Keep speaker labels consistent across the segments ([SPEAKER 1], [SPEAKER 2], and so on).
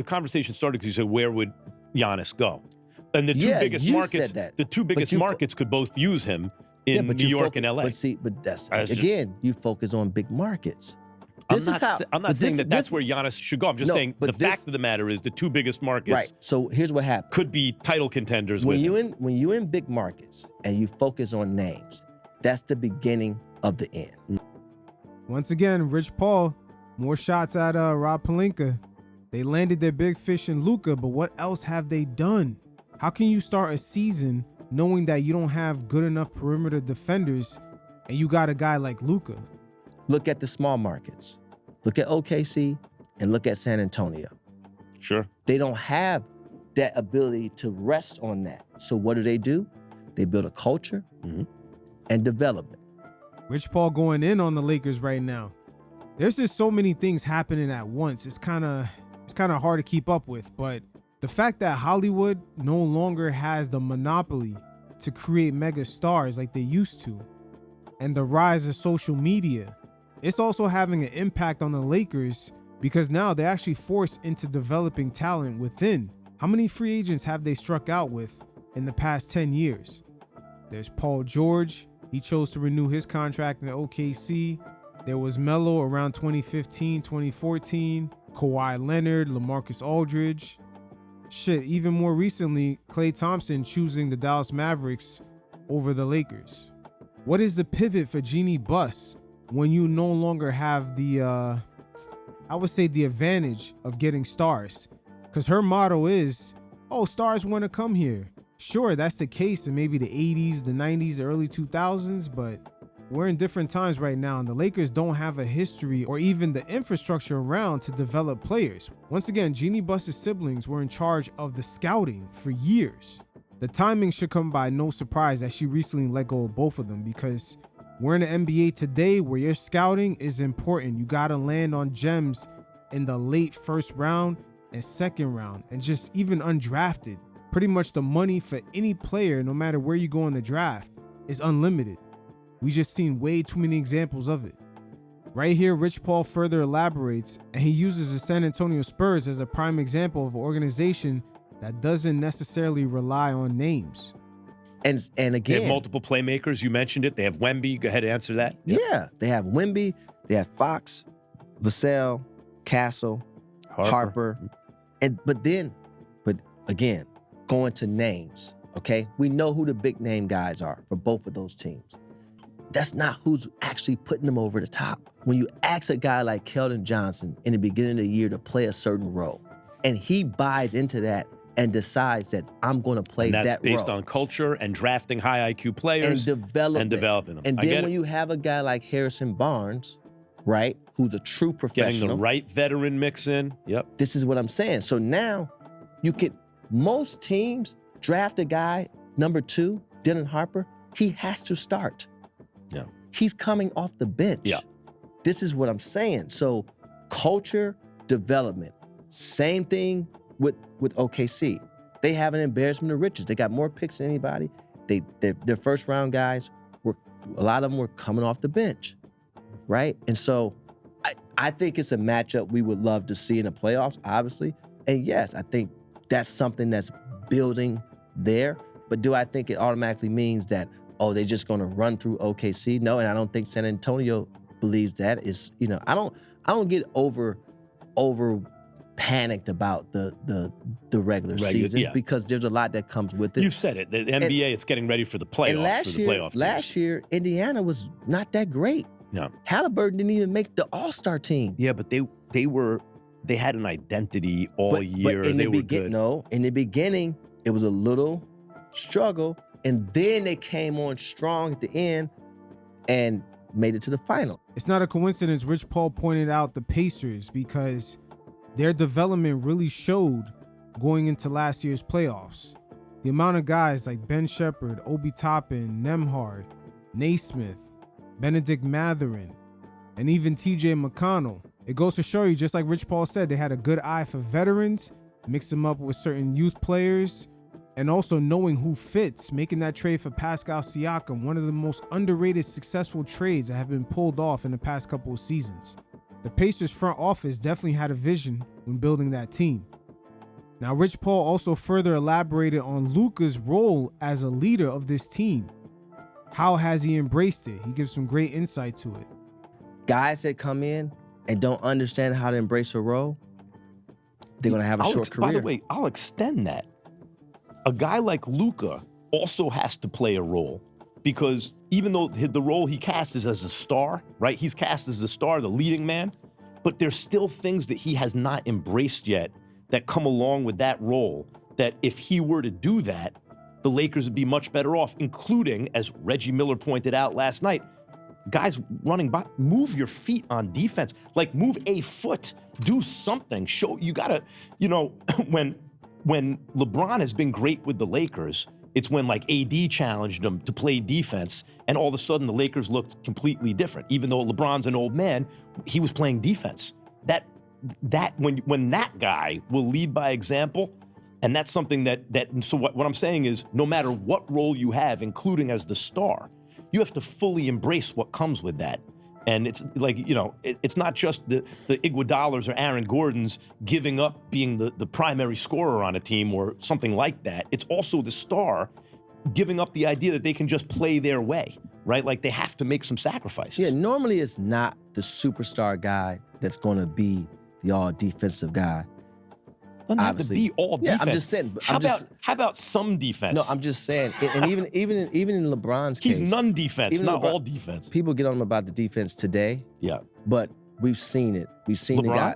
[SPEAKER 1] the conversation started because you said, where would Giannis go? And the two
[SPEAKER 2] Yeah,
[SPEAKER 1] biggest
[SPEAKER 2] you
[SPEAKER 1] markets,
[SPEAKER 2] said that.
[SPEAKER 1] the two biggest markets could both use him in New York and LA.
[SPEAKER 2] But that's again, you focus on big markets.
[SPEAKER 1] I'm not saying that's where Giannis should go. I'm just saying the fact of the matter is the two biggest markets.
[SPEAKER 2] Right. So here's what happens.
[SPEAKER 1] Could be title contenders
[SPEAKER 2] when
[SPEAKER 1] with him.
[SPEAKER 2] When you're in big markets and you focus on names, that's the beginning of the end.
[SPEAKER 3] Once again, Rich Paul, more shots at Rob Pelinka. They landed their big fish in Luka, but what else have they done? How can you start a season knowing that you don't have good enough perimeter defenders and you got a guy like Luka?
[SPEAKER 2] Look at the small markets. Look at OKC and look at San Antonio.
[SPEAKER 1] Sure.
[SPEAKER 2] They don't have that ability to rest on that. So what do? They build a culture and development.
[SPEAKER 3] Rich Paul going in on the Lakers right now. There's just so many things happening at once. It's kind of hard to keep up with, but the fact that Hollywood no longer has the monopoly to create mega stars like they used to, and the rise of social media, it's also having an impact on the Lakers because now they're actually forced into developing talent within. How many free agents have they struck out with in the past 10 years? There's Paul George. He chose to renew his contract in OKC. There was Melo around 2015, 2014. Kawhi Leonard, LaMarcus Aldridge. Shit, even more recently, Klay Thompson choosing the Dallas Mavericks over the Lakers. What is the pivot for Jeannie Buss when you no longer have the, I would say the advantage of getting stars? Because her motto is, oh, stars want to come here. Sure, that's the case in maybe the 80s, the 90s, the early 2000s, but we're in different times right now, and the Lakers don't have a history or even the infrastructure around to develop players. Once again, Jeannie Buss's siblings were in charge of the scouting for years. The timing should come by no surprise that she recently let go of both of them, because we're in the NBA today where your scouting is important. You got to land on gems in the late first round and second round, and just even undrafted. Pretty much the money for any player, no matter where you go in the draft, is unlimited. We just seen way too many examples of it. Right here, Rich Paul further elaborates, and he uses the San Antonio Spurs as a prime example of an organization that doesn't necessarily rely on names.
[SPEAKER 2] And again,
[SPEAKER 1] they have multiple playmakers. You mentioned it. They have Wemby. Go ahead and answer that.
[SPEAKER 2] Yep. Yeah, they have Wemby. They have Fox, Vassell, Castle, Harper. But again, going to names, okay? We know who the big name guys are for both of those teams. That's not who's actually putting them over the top. When you ask a guy like Keldon Johnson in the beginning of the year to play a certain role, and he buys into that and decides that I'm going to play that role.
[SPEAKER 1] That's based on culture and drafting high IQ players
[SPEAKER 2] and developing them. And then when you have a guy like Harrison Barnes, right, who's a true professional.
[SPEAKER 1] Getting the right veteran mix in. Yep.
[SPEAKER 2] This is what I'm saying. So now most teams draft a guy, number 2, Dylan Harper, he has to start.
[SPEAKER 1] Yeah.
[SPEAKER 2] He's coming off the bench.
[SPEAKER 1] Yeah.
[SPEAKER 2] This is what I'm saying. So culture, development. Same thing with OKC. They have an embarrassment of riches. They got more picks than anybody. Their first round guys, a lot of them were coming off the bench, right? And so I think it's a matchup we would love to see in the playoffs, obviously. And yes, I think that's something that's building there. But do I think it automatically means that, oh, they're just going to run through OKC? No, and I don't think San Antonio believes that. I don't get over panicked about the regular season because there's a lot that comes with it.
[SPEAKER 1] You've said it. The NBA is getting ready for the playoffs.
[SPEAKER 2] Last year, Indiana was not that great.
[SPEAKER 1] No.
[SPEAKER 2] Halliburton didn't even make the All-Star team.
[SPEAKER 1] Yeah, but they had an identity all year. They were good.
[SPEAKER 2] No, in the beginning, it was a little struggle, and then they came on strong at the end and made it to the final.
[SPEAKER 3] It's not a coincidence Rich Paul pointed out the Pacers because their development really showed going into last year's playoffs. The amount of guys like Ben Shepherd, Obi Toppin, Nembhard, Naismith, Benedict Mathurin, and even TJ McConnell. It goes to show you, just like Rich Paul said, they had a good eye for veterans, mix them up with certain youth players, and also knowing who fits, making that trade for Pascal Siakam, one of the most underrated successful trades that have been pulled off in the past couple of seasons. The Pacers front office definitely had a vision when building that team. Now, Rich Paul also further elaborated on Luka's role as a leader of this team. How has he embraced it? He gives some great insight to it.
[SPEAKER 2] Guys that come in and don't understand how to embrace a role, they're going to have a short career.
[SPEAKER 1] By the way, I'll extend that. A guy like Luka also has to play a role, because even though the role he casts is as a star, right? He's cast as the star, the leading man, but there's still things that he has not embraced yet that come along with that role, that if he were to do that, the Lakers would be much better off, including, as Reggie Miller pointed out last night, guys running by, move your feet on defense. Like, move a foot, do something. Show, you gotta, when LeBron has been great with the Lakers, it's when like AD challenged him to play defense, and all of a sudden the Lakers looked completely different. Even though LeBron's an old man, he was playing defense. When that guy will lead by example, and that's something so what I'm saying is, no matter what role you have, including as the star, you have to fully embrace what comes with that. And it's like, it's not just the Iguodala's or Aaron Gordon's giving up being the primary scorer on a team or something like that. It's also the star giving up the idea that they can just play their way, right? Like, they have to make some sacrifices.
[SPEAKER 2] Yeah, normally it's not the superstar guy that's going to be the all-defensive guy.
[SPEAKER 1] Doesn't have to be all defense.
[SPEAKER 2] Yeah, I'm just saying.
[SPEAKER 1] How about some defense?
[SPEAKER 2] No, I'm just saying. And even in LeBron's case,
[SPEAKER 1] he's none defense, not all defense.
[SPEAKER 2] People get on him about the defense today.
[SPEAKER 1] Yeah,
[SPEAKER 2] but we've seen it. We've seen
[SPEAKER 1] LeBron?
[SPEAKER 2] the guy.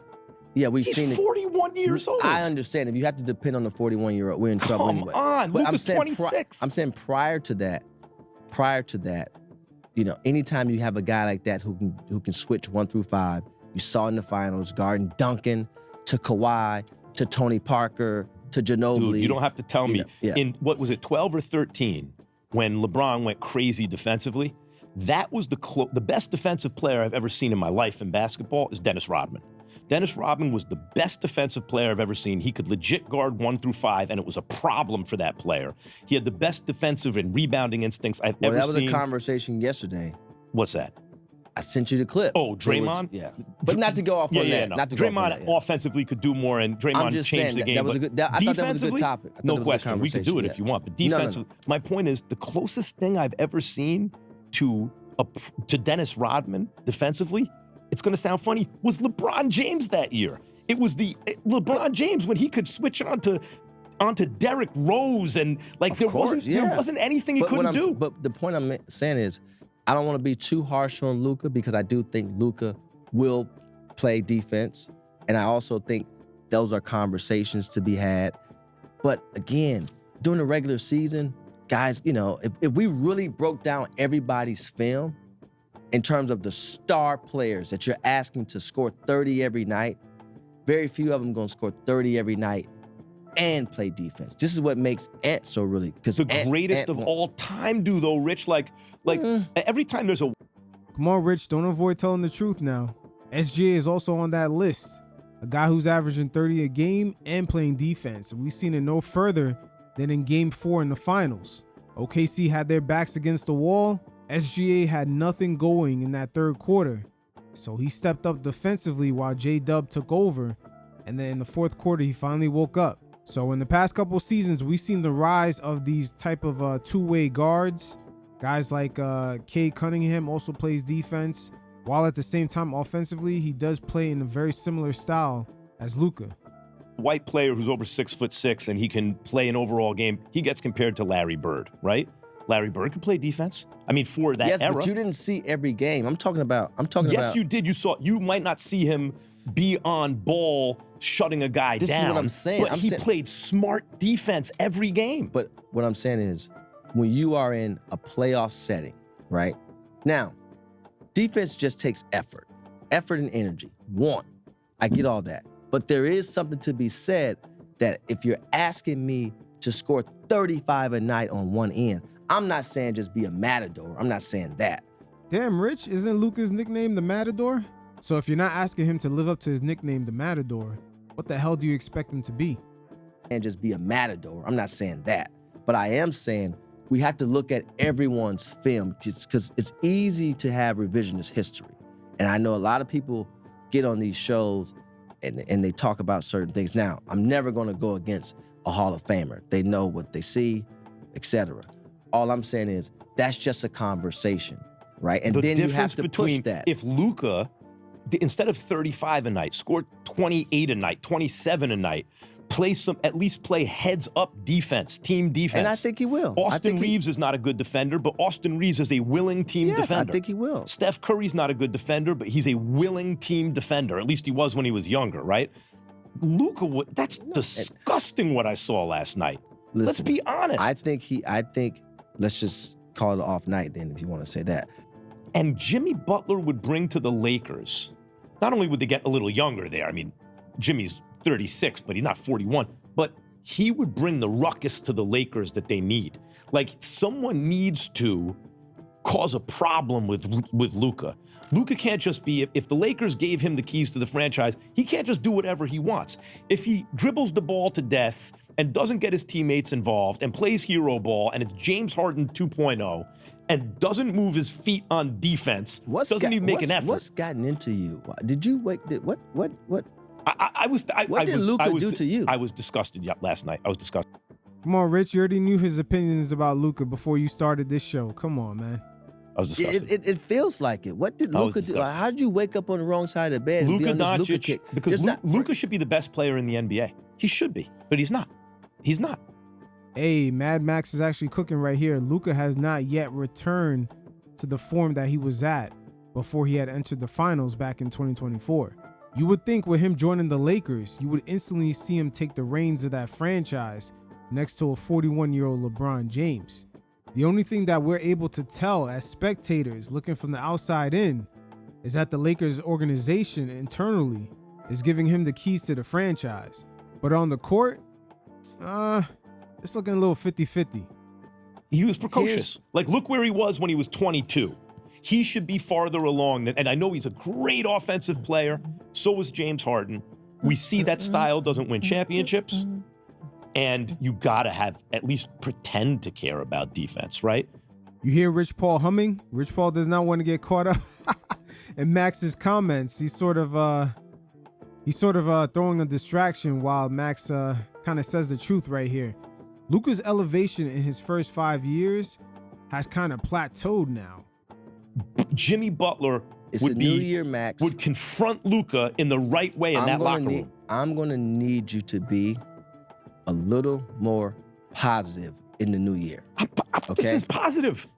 [SPEAKER 2] Yeah, we've seen it.
[SPEAKER 1] He's 41 years old.
[SPEAKER 2] I understand. If you have to depend on the 41-year-old, we're in trouble anyway.
[SPEAKER 1] Come on,
[SPEAKER 2] but
[SPEAKER 1] Luka's 26.
[SPEAKER 2] I'm saying prior to that, anytime you have a guy like that who can switch 1 through 5, you saw in the finals, guarding Duncan to Kawhi to Tony Parker to Ginobili.
[SPEAKER 1] Dude, you don't have to tell me.
[SPEAKER 2] Yeah.
[SPEAKER 1] In, what was it, 12 or 13, when LeBron went crazy defensively, that was the best defensive player I've ever seen in my life in basketball is Dennis Rodman. Dennis Rodman was the best defensive player I've ever seen. He could legit guard 1 through 5, and it was a problem for that player. He had the best defensive and rebounding instincts I've ever seen.
[SPEAKER 2] Well, that was a conversation yesterday.
[SPEAKER 1] What's that?
[SPEAKER 2] I sent you the clip.
[SPEAKER 1] Oh, Draymond?
[SPEAKER 2] Yeah. But not to go off on that.
[SPEAKER 1] No.
[SPEAKER 2] Not to go
[SPEAKER 1] Draymond
[SPEAKER 2] off on that,
[SPEAKER 1] offensively could do more, and Draymond changed the game.
[SPEAKER 2] That was a good, I thought that was a good topic.
[SPEAKER 1] No question. We could do it if you want. But defensively, my point is, the closest thing I've ever seen to Dennis Rodman defensively, it's going to sound funny, was LeBron James that year. It was LeBron James when he could switch onto Derrick Rose, and like there wasn't anything he couldn't do.
[SPEAKER 2] But the point I'm saying is, I don't want to be too harsh on Luka, because I do think Luka will play defense, and I also think those are conversations to be had. But again, during the regular season, guys, if we really broke down everybody's film in terms of the star players that you're asking to score 30 every night, very few of them going to score 30 every night and play defense. This is what makes Ant so really, because
[SPEAKER 1] the greatest of all time, do though, Rich. Like every time there's a.
[SPEAKER 3] Come on, Rich, don't avoid telling the truth now. SGA is also on that list. A guy who's averaging 30 a game and playing defense. We've seen it no further than in Game 4 in the finals. OKC had their backs against the wall. SGA had nothing going in that third quarter. So he stepped up defensively while J-Dub took over. And then in the fourth quarter, he finally woke up. So in the past couple seasons, we've seen the rise of these type of two-way guards. Guys like Cade Cunningham also plays defense, while at the same time offensively, he does play in a very similar style as Luka.
[SPEAKER 1] White player who's over 6'6" and he can play an overall game, he gets compared to Larry Bird, right? Larry Bird could play defense. I mean, for that era.
[SPEAKER 2] Yes, but you didn't see every game. I'm talking about.
[SPEAKER 1] Yes, you did. You might not see him be on ball shutting a guy down.
[SPEAKER 2] This is what I'm saying.
[SPEAKER 1] But he played smart defense every game.
[SPEAKER 2] But what I'm saying is, when you are in a playoff setting, right? Now, defense just takes effort and energy. I get all that. But there is something to be said that if you're asking me to score 35 a night on one end, I'm not saying just be a matador. I'm not saying that.
[SPEAKER 3] Damn, Rich, isn't Luka's nickname the Matador? So if you're not asking him to live up to his nickname, the Matador, what the hell do you expect him to be?
[SPEAKER 2] And just be a matador. I'm not saying that. But I am saying we have to look at everyone's film, because it's easy to have revisionist history. And I know a lot of people get on these shows and they talk about certain things. Now, I'm never going to go against a Hall of Famer. They know what they see, etc. All I'm saying is that's just a conversation, right? And then you have to push that.
[SPEAKER 1] If Luka, instead of 35 a night, scored 28 a night, 27 a night, at least play heads up defense, team defense.
[SPEAKER 2] And I think he will.
[SPEAKER 1] Austin Reeves is not a good defender, but Austin Reeves is a willing team defender.
[SPEAKER 2] I think he will.
[SPEAKER 1] Steph Curry's not a good defender, but he's a willing team defender. At least he was when he was younger, right? Luka, that's disgusting what I saw last night.
[SPEAKER 2] Listen,
[SPEAKER 1] let's be honest.
[SPEAKER 2] I think let's just call it an off night then, if you want to say that.
[SPEAKER 1] And Jimmy Butler would bring to the Lakers, not only would they get a little younger there, I mean, Jimmy's 36, but he's not 41, but he would bring the ruckus to the Lakers that they need. Like, someone needs to cause a problem with Luka. Luka can't just be, if the Lakers gave him the keys to the franchise, he can't just do whatever he wants. If he dribbles the ball to death and doesn't get his teammates involved and plays hero ball and it's James Harden 2.0 and doesn't move his feet on defense, doesn't even make an effort.
[SPEAKER 2] What's gotten into you? Did you wait? What?
[SPEAKER 1] What
[SPEAKER 2] did Luka do to you?
[SPEAKER 1] I was disgusted last night. I was disgusted.
[SPEAKER 3] Come on, Rich. You already knew his opinions about Luka before you started this show. Come on, man.
[SPEAKER 1] I was disgusted.
[SPEAKER 2] It feels like it. What did Luka do? How did you wake up on the wrong side of the bed?
[SPEAKER 1] Luka
[SPEAKER 2] and be on this Luka
[SPEAKER 1] Doncic,
[SPEAKER 2] kick?
[SPEAKER 1] because Luka should be the best player in the NBA. He should be, but he's not. He's not.
[SPEAKER 3] Hey, Mad Max is actually cooking right here. Luka has not yet returned to the form that he was at before he had entered the finals back in 2024. You would think with him joining the Lakers, you would instantly see him take the reins of that franchise next to a 41-year-old LeBron James. The only thing that we're able to tell as spectators looking from the outside in is that the Lakers organization internally is giving him the keys to the franchise. But on the court, it's looking a little 50-50.
[SPEAKER 1] He was precocious. Like, look where he was when he was 22. He should be farther along. And I know he's a great offensive player. So was James Harden. We see that style doesn't win championships. And you got to have at least pretend to care about defense, right?
[SPEAKER 3] You hear Rich Paul humming? Rich Paul does not want to get caught up in Max's comments. He's sort of throwing a distraction while Max kind of says the truth right here. Luka's elevation in his first 5 years has kind of plateaued now.
[SPEAKER 1] Jimmy Butler would confront Luka in the right way in that locker room.
[SPEAKER 2] I'm going to need you to be a little more positive in the new year. Okay?
[SPEAKER 1] This is positive.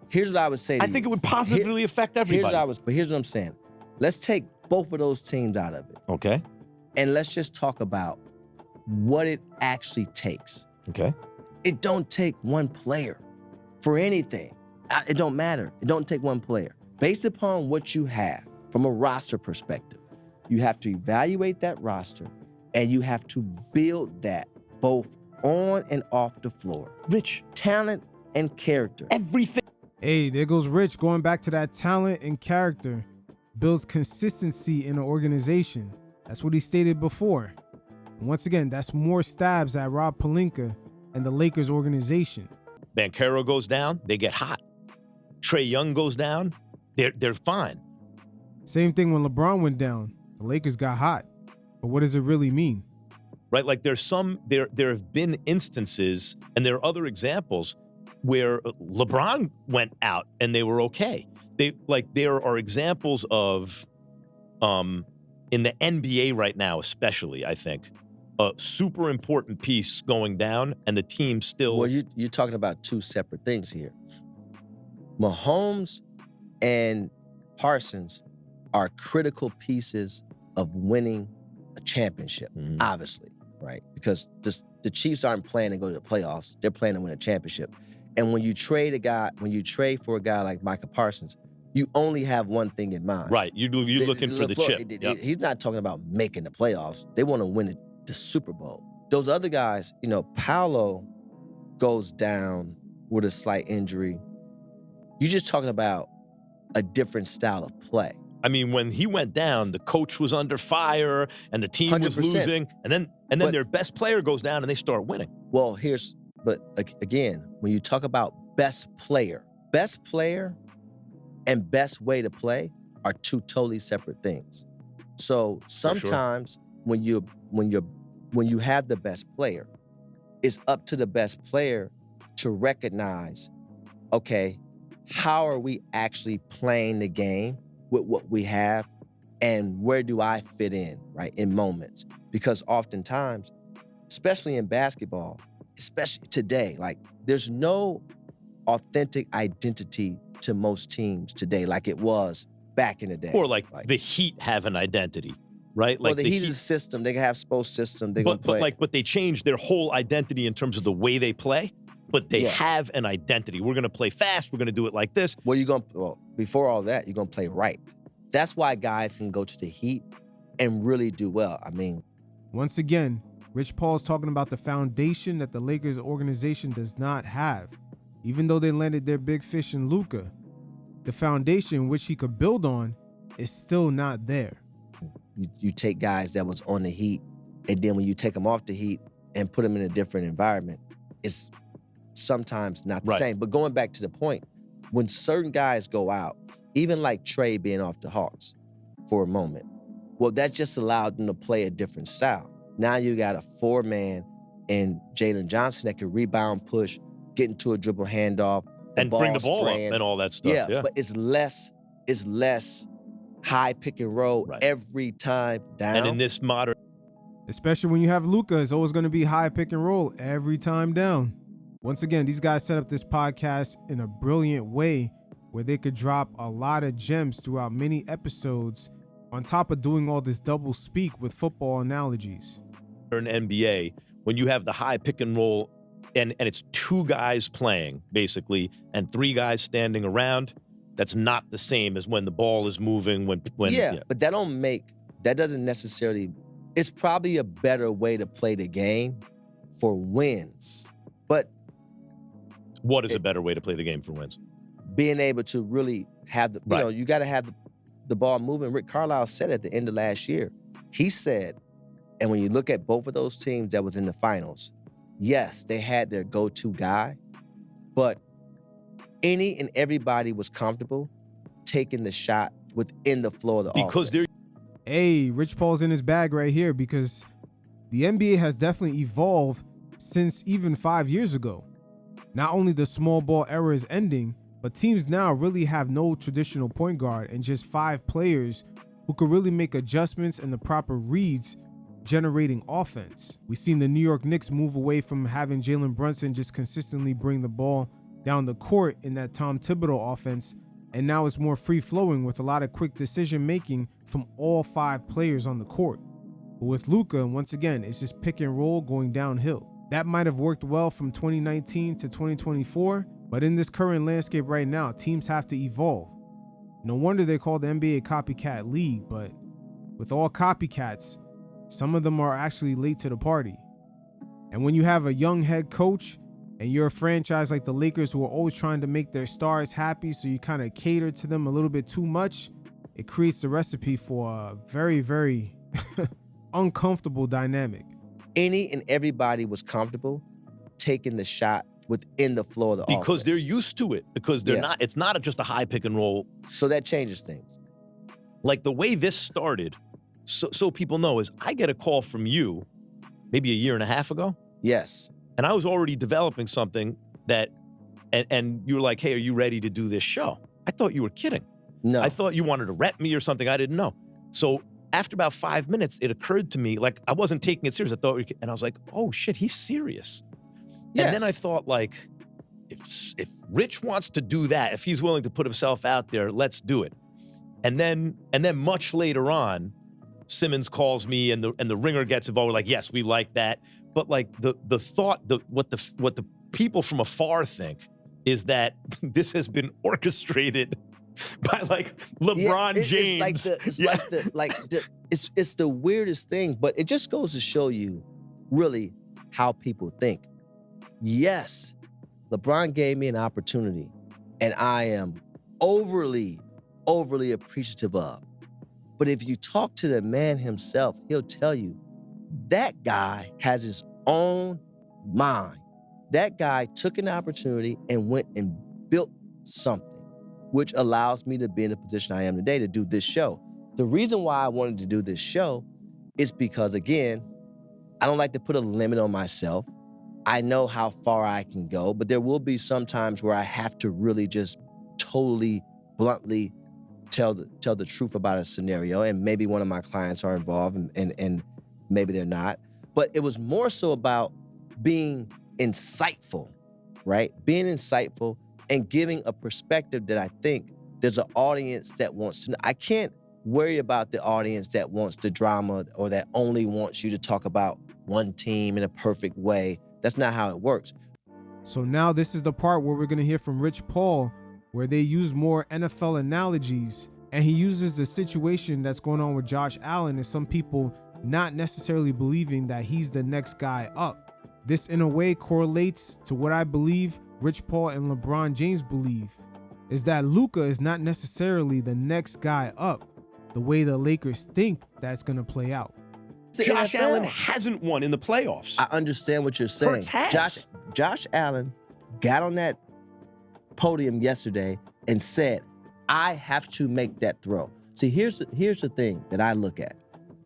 [SPEAKER 2] Here's what I would say to you.
[SPEAKER 1] I think it would positively affect everybody.
[SPEAKER 2] But here's what I'm saying. Let's take both of those teams out of it.
[SPEAKER 1] Okay.
[SPEAKER 2] And let's just talk about what it actually takes.
[SPEAKER 1] Okay.
[SPEAKER 2] It don't take one player for anything. It don't matter. It don't take one player. Based upon what you have from a roster perspective, you have to evaluate that roster and you have to build that both on and off the floor.
[SPEAKER 1] Rich.
[SPEAKER 2] Talent and character.
[SPEAKER 1] Everything.
[SPEAKER 3] Hey, there goes Rich going back to that talent and character. Builds consistency in an organization. That's what he stated before. And once again, that's more stabs at Rob Pelinka and the Lakers organization.
[SPEAKER 1] Banchero goes down, they get hot. Trae Young goes down, they're fine.
[SPEAKER 3] Same thing when LeBron went down. The Lakers got hot. But what does it really mean?
[SPEAKER 1] Right? Like there have been instances, and there are other examples where LeBron went out and they were okay. There are examples of, in the NBA right now, especially, I think, a super important piece going down and the team still.
[SPEAKER 2] Well, you're talking about two separate things here. Mahomes and Parsons are critical pieces of winning a championship, obviously, right? Because the Chiefs aren't playing to go to the playoffs. They're playing to win a championship. And when you trade for a guy like Micah Parsons, you only have one thing in mind.
[SPEAKER 1] Right. You're looking for the chip. Yep.
[SPEAKER 2] He's not talking about making the playoffs. They want to win the Super Bowl. Those other guys, Paolo goes down with a slight injury. You're just talking about a different style of play. I
[SPEAKER 1] mean, when he went down, the coach was under fire and the team
[SPEAKER 2] 100%.
[SPEAKER 1] was losing, and then their best player goes down and they start winning.
[SPEAKER 2] Well, but again, when you talk about best player and best way to play are two totally separate things. So sometimes when you have the best player, it's up to the best player to recognize, okay, how are we actually playing the game with what we have, and where do I fit in, right, in moments? Because oftentimes, especially in basketball, especially today, like there's no authentic identity to most teams today like it was back in the day.
[SPEAKER 1] Or like the Heat have an identity, right?
[SPEAKER 2] Well,
[SPEAKER 1] Like
[SPEAKER 2] the Heat is a system. They have sports system. They're gonna play.
[SPEAKER 1] But they changed their whole identity in terms of the way they play. But they have an identity. We're gonna play fast. We're gonna do it like this.
[SPEAKER 2] Well, before all that, you're gonna play right. That's why guys can go to the Heat and really do well. I mean,
[SPEAKER 3] once again, Rich Paul is talking about the foundation that the Lakers organization does not have. Even though they landed their big fish in Luka, the foundation which he could build on is still not there.
[SPEAKER 2] You take guys that was on the Heat, and then when you take them off the Heat and put them in a different environment, it's sometimes not the same. But going back to the point, when certain guys go out, even like Trey being off the Hawks for a moment, well, that just allowed them to play a different style. Now you got a 4-man and Jalen Johnson that can rebound, push, get into a dribble handoff,
[SPEAKER 1] and bring the ball up and all that stuff. Yeah,
[SPEAKER 2] but it's less high pick and roll every time down.
[SPEAKER 1] And in this modern,
[SPEAKER 3] especially when you have Luka, it's always going to be high pick and roll every time down. Once again, these guys set up this podcast in a brilliant way where they could drop a lot of gems throughout many episodes on top of doing all this double speak with football analogies.
[SPEAKER 1] In NBA, when you have the high pick and roll and it's 2 guys playing basically and 3 guys standing around, that's not the same as when the ball is moving. But
[SPEAKER 2] that doesn't necessarily, it's probably a better way to play the game for wins. But
[SPEAKER 1] what is a better way to play the game for wins?
[SPEAKER 2] Being able to really have you got to have the ball moving. Rick Carlisle said at the end of last year, he said, and when you look at both of those teams that was in the finals, yes, they had their go-to guy, but any and everybody was comfortable taking the shot within the flow of the offense.
[SPEAKER 3] Hey, Rich Paul's in his bag right here because the NBA has definitely evolved since even 5 years ago. Not only the small ball era is ending, but teams now really have no traditional point guard and just 5 players who could really make adjustments and the proper reads generating offense. We've seen the New York Knicks move away from having Jalen Brunson just consistently bring the ball down the court in that Tom Thibodeau offense, and now it's more free-flowing with a lot of quick decision-making from all 5 players on the court. But with Luka, once again, it's just pick and roll going downhill. That might have worked well from 2019 to 2024, but in this current landscape right now, teams have to evolve. No wonder they call the NBA a copycat league, but with all copycats, some of them are actually late to the party. And when you have a young head coach and you're a franchise like the Lakers who are always trying to make their stars happy, so you kind of cater to them a little bit too much, it creates the recipe for a very, very uncomfortable dynamic.
[SPEAKER 2] Any and everybody was comfortable taking the shot within the flow of the offense.
[SPEAKER 1] Because they're used to it. Because they're not, it's not just a high pick and roll.
[SPEAKER 2] So that changes things.
[SPEAKER 1] Like the way this started, so people know, is I get a call from you maybe a year and a half ago.
[SPEAKER 2] Yes.
[SPEAKER 1] And I was already developing something that, and you were like, hey, are you ready to do this show? I thought you were kidding.
[SPEAKER 2] No.
[SPEAKER 1] I thought you wanted to rep me or something. I didn't know. So after about 5 minutes, it occurred to me, like, I wasn't taking it serious. I thought, and I was like, oh shit, he's serious. Yes. And then I thought, like, if Rich wants to do that, if he's willing to put himself out there, let's do it. And then much later on, Simmons calls me and the ringer gets involved. We're like, yes, we like that. But like the thought, what the people from afar think is that this has been orchestrated by like LeBron James.
[SPEAKER 2] It's the weirdest thing, but it just goes to show you really how people think. Yes, LeBron gave me an opportunity, and I am overly appreciative of. But if you talk to the man himself, he'll tell you that guy has his own mind. That guy took an opportunity and went and built something, which allows me to be in the position I am today to do this show. The reason why I wanted to do this show it's because, again, I don't like to put a limit on myself. I know how far I can go, but there will be some times where I have to really just totally bluntly tell the truth about a scenario, and maybe one of my clients are involved and maybe they're not. But it was more so about being insightful, right? Being insightful and giving a perspective that I think there's an audience that wants to know. I can't worry about the audience that wants the drama or that only wants you to talk about one team in a perfect way. That's not how it works.
[SPEAKER 3] So now this is the part where we're going to hear from Rich Paul, where they use more NFL analogies, and he uses the situation that's going on with Josh Allen and some people not necessarily believing that he's the next guy up. This in a way correlates to what I believe Rich Paul and LeBron James believe, is that Luka is not necessarily the next guy up the way the Lakers think that's going to play out.
[SPEAKER 1] Josh Allen hasn't won in the playoffs.
[SPEAKER 2] I understand what you're saying.
[SPEAKER 1] Hurts has.
[SPEAKER 2] Josh Allen got on that podium yesterday and said, I have to make that throw. See, here's the thing that I look at.